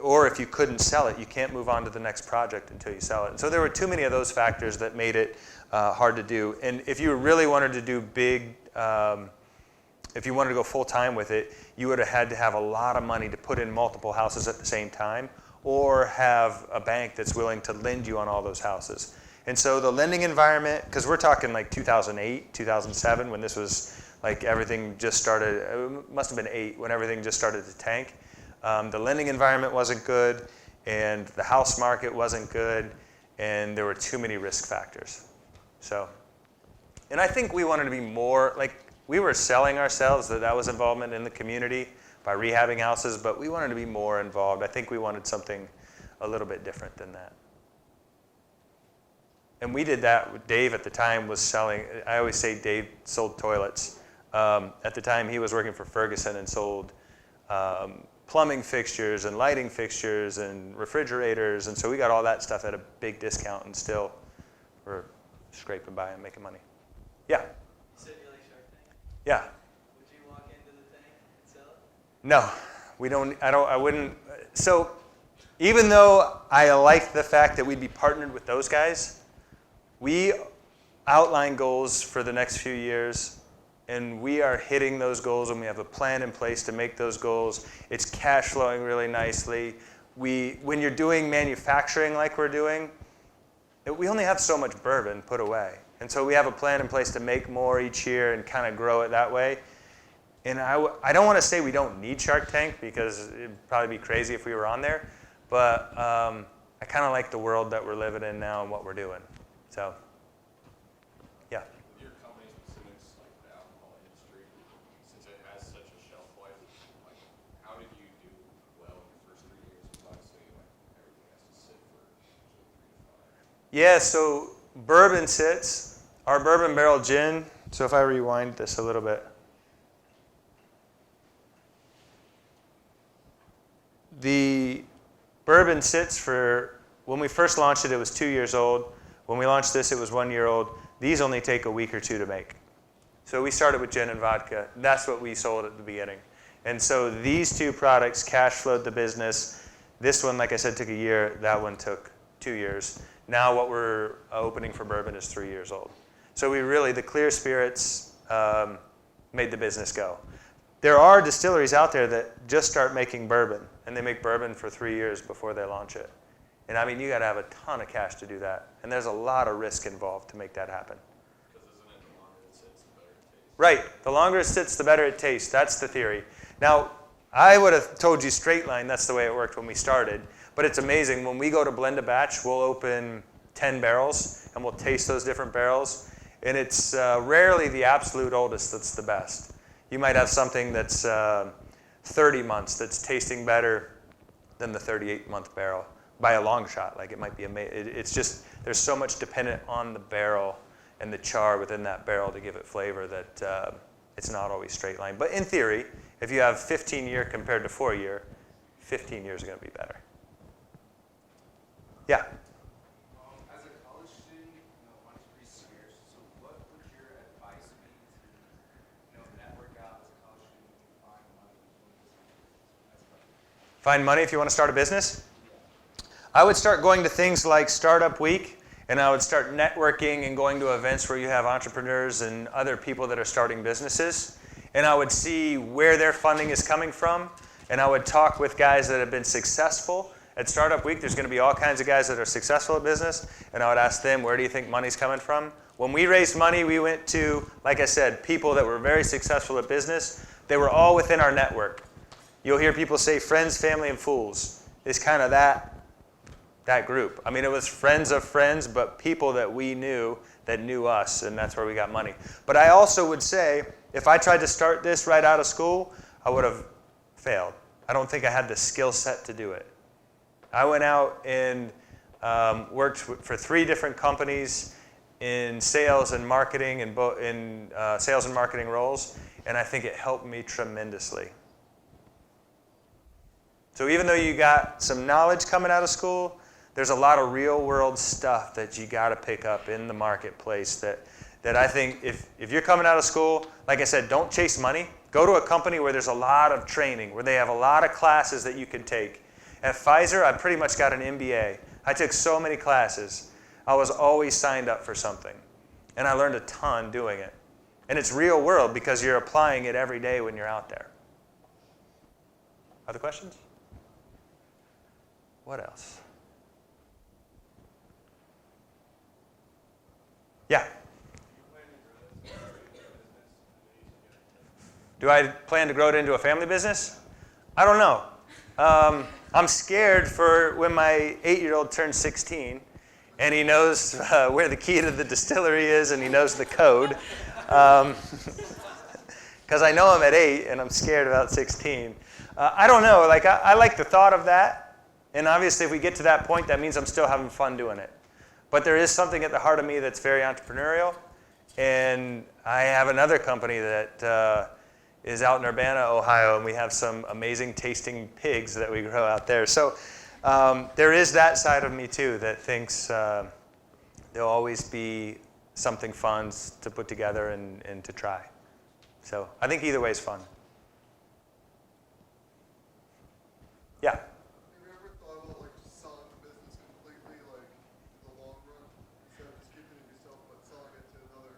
or if you couldn't sell it, you can't move on to the next project until you sell it. And so there were too many of those factors that made it hard to do. And if you really wanted to do big, if you wanted to go full-time with it, you would have had to have a lot of money to put in multiple houses at the same time, or have a bank that's willing to lend you on all those houses. And so the lending environment, because we're talking like 2008, 2007, when this was like everything just started, it must have been 8, when everything just started to tank. The lending environment wasn't good, and the house market wasn't good, and there were too many risk factors. So, and I think we wanted to be more, like we were selling ourselves, that was involvement in the community by rehabbing houses, but we wanted to be more involved. I think we wanted something a little bit different than that. And we did that. Dave at the time was selling, I always say Dave sold toilets. At the time he was working for Ferguson and sold plumbing fixtures and lighting fixtures and refrigerators. And so we got all that stuff at a big discount, and still we're scraping by and making money. Yeah? You said you like Shark Tank? Yeah. Would you walk into the tank and sell it? No, I wouldn't. So even though I like the fact that we'd be partnered with those guys, we outline goals for the next few years, and we are hitting those goals, and we have a plan in place to make those goals. It's cash flowing really nicely. When you're doing manufacturing like we're doing, we only have so much bourbon put away. And so we have a plan in place to make more each year and kind of grow it that way. And I don't want to say we don't need Shark Tank, because it'd probably be crazy if we were on there, but I kind of like the world that we're living in now and what we're doing. So, yeah. With your company specifics, like the alcohol industry, since it has such a shelf life, like how did you do well in your first 3 years? Because obviously, like everything has to sit for 3 to 5. Yeah, so bourbon sits. Our bourbon barrel gin, so if I rewind this a little bit. The bourbon sits for, when we first launched it, it was 2 years old. When we launched this, it was 1 year old. These only take a week or 2 to make. So we started with gin and vodka. That's what we sold at the beginning. And so these 2 products cash flowed the business. This one, like I said, took a year. That one took 2 years. Now what we're opening for bourbon is 3 years old. So we really, the clear spirits made the business go. There are distilleries out there that just start making bourbon, and they make bourbon for 3 years before they launch it. And I mean, you got to have a ton of cash to do that. And there's a lot of risk involved to make that happen. Because isn't it the longer it sits, the better it tastes? Right. The longer it sits, the better it tastes. That's the theory. Now, I would have told you straight line, that's the way it worked when we started. But it's amazing. When we go to blend a batch, we'll open 10 barrels, and we'll taste those different barrels. And it's rarely the absolute oldest that's the best. You might have something that's 30 months that's tasting better than the 38-month barrel. By a long shot, like it might be amazing. It's just, there's so much dependent on the barrel and the char within that barrel to give it flavor that it's not always straight line. But in theory, if you have 15 year compared to 4 year, 15 years are going to be better. Yeah? As a college student, money's pretty scarce. So what would your advice be to, network out as a college student and find money? Find money if you want to start a business? I would start going to things like Startup Week, and I would start networking and going to events where you have entrepreneurs and other people that are starting businesses. And I would see where their funding is coming from, and I would talk with guys that have been successful. At Startup Week, there's going to be all kinds of guys that are successful at business, and I would ask them, where do you think money's coming from? When we raised money, we went to, like I said, people that were very successful at business. They were all within our network. You'll hear people say friends, family, and fools. It's kind of that group. I mean, it was friends of friends, but people that we knew that knew us, and that's where we got money. But I also would say, if I tried to start this right out of school, I would have failed. I don't think I had the skill set to do it. I went out and worked for 3 different companies in sales and marketing, in sales and marketing roles, and I think it helped me tremendously. So even though you got some knowledge coming out of school, there's a lot of real-world stuff that you got to pick up in the marketplace that I think if you're coming out of school, like I said, don't chase money. Go to a company where there's a lot of training, where they have a lot of classes that you can take. At Pfizer, I pretty much got an MBA. I took so many classes. I was always signed up for something. And I learned a ton doing it. And it's real world because you're applying it every day when you're out there. Other questions? What else? Yeah. Do I plan to grow it into a family business? I don't know. I'm scared for when my 8-year-old turns 16 and he knows where the key to the distillery is and he knows the code. Because I know him at 8 and I'm scared about 16. I don't know. Like I like the thought of that. And obviously if we get to that point, that means I'm still having fun doing it. But there is something at the heart of me that's very entrepreneurial. And I have another company that is out in Urbana, Ohio, and we have some amazing tasting pigs that we grow out there. So there is that side of me too that thinks there'll always be something fun to put together and to try. So I think either way is fun. Yeah? Have you ever thought about like just selling the business completely, like in the long run, instead of just keeping it yourself, but selling it to another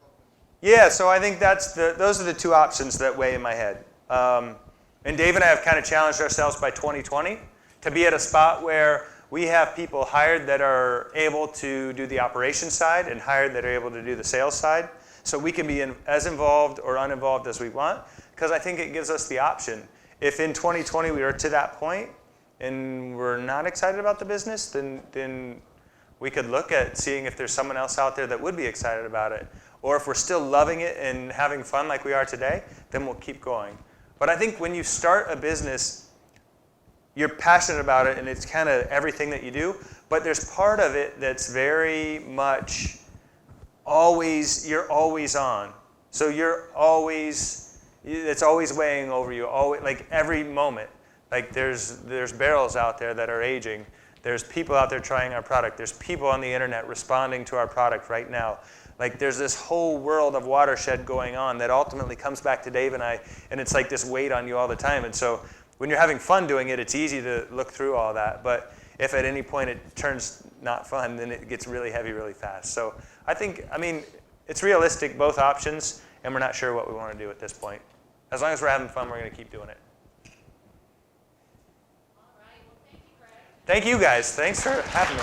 company? Yeah, so I think those are the 2 options that weigh in my head. And Dave and I have kind of challenged ourselves by 2020 to be at a spot where we have people hired that are able to do the operations side and hired that are able to do the sales side. So we can be as involved or uninvolved as we want, because I think it gives us the option. If in 2020 we are to that point and we're not excited about the business, then we could look at seeing if there's someone else out there that would be excited about it. Or if we're still loving it and having fun like we are today, then we'll keep going. But I think when you start a business, you're passionate about it and it's kind of everything that you do, but there's part of it that's very much you're always on. So it's always weighing over you, always, like every moment. Like there's barrels out there that are aging. There's people out there trying our product. There's people on the internet responding to our product right now. Like there's this whole world of watershed going on that ultimately comes back to Dave and I, and it's like this weight on you all the time. And so when you're having fun doing it, it's easy to look through all that. But if at any point it turns not fun, then it gets really heavy really fast. So I mean, it's realistic, both options, and we're not sure what we want to do at this point. As long as we're having fun, we're going to keep doing it. All right. Well, thank you, Greg. Thank you guys. Thanks for having me.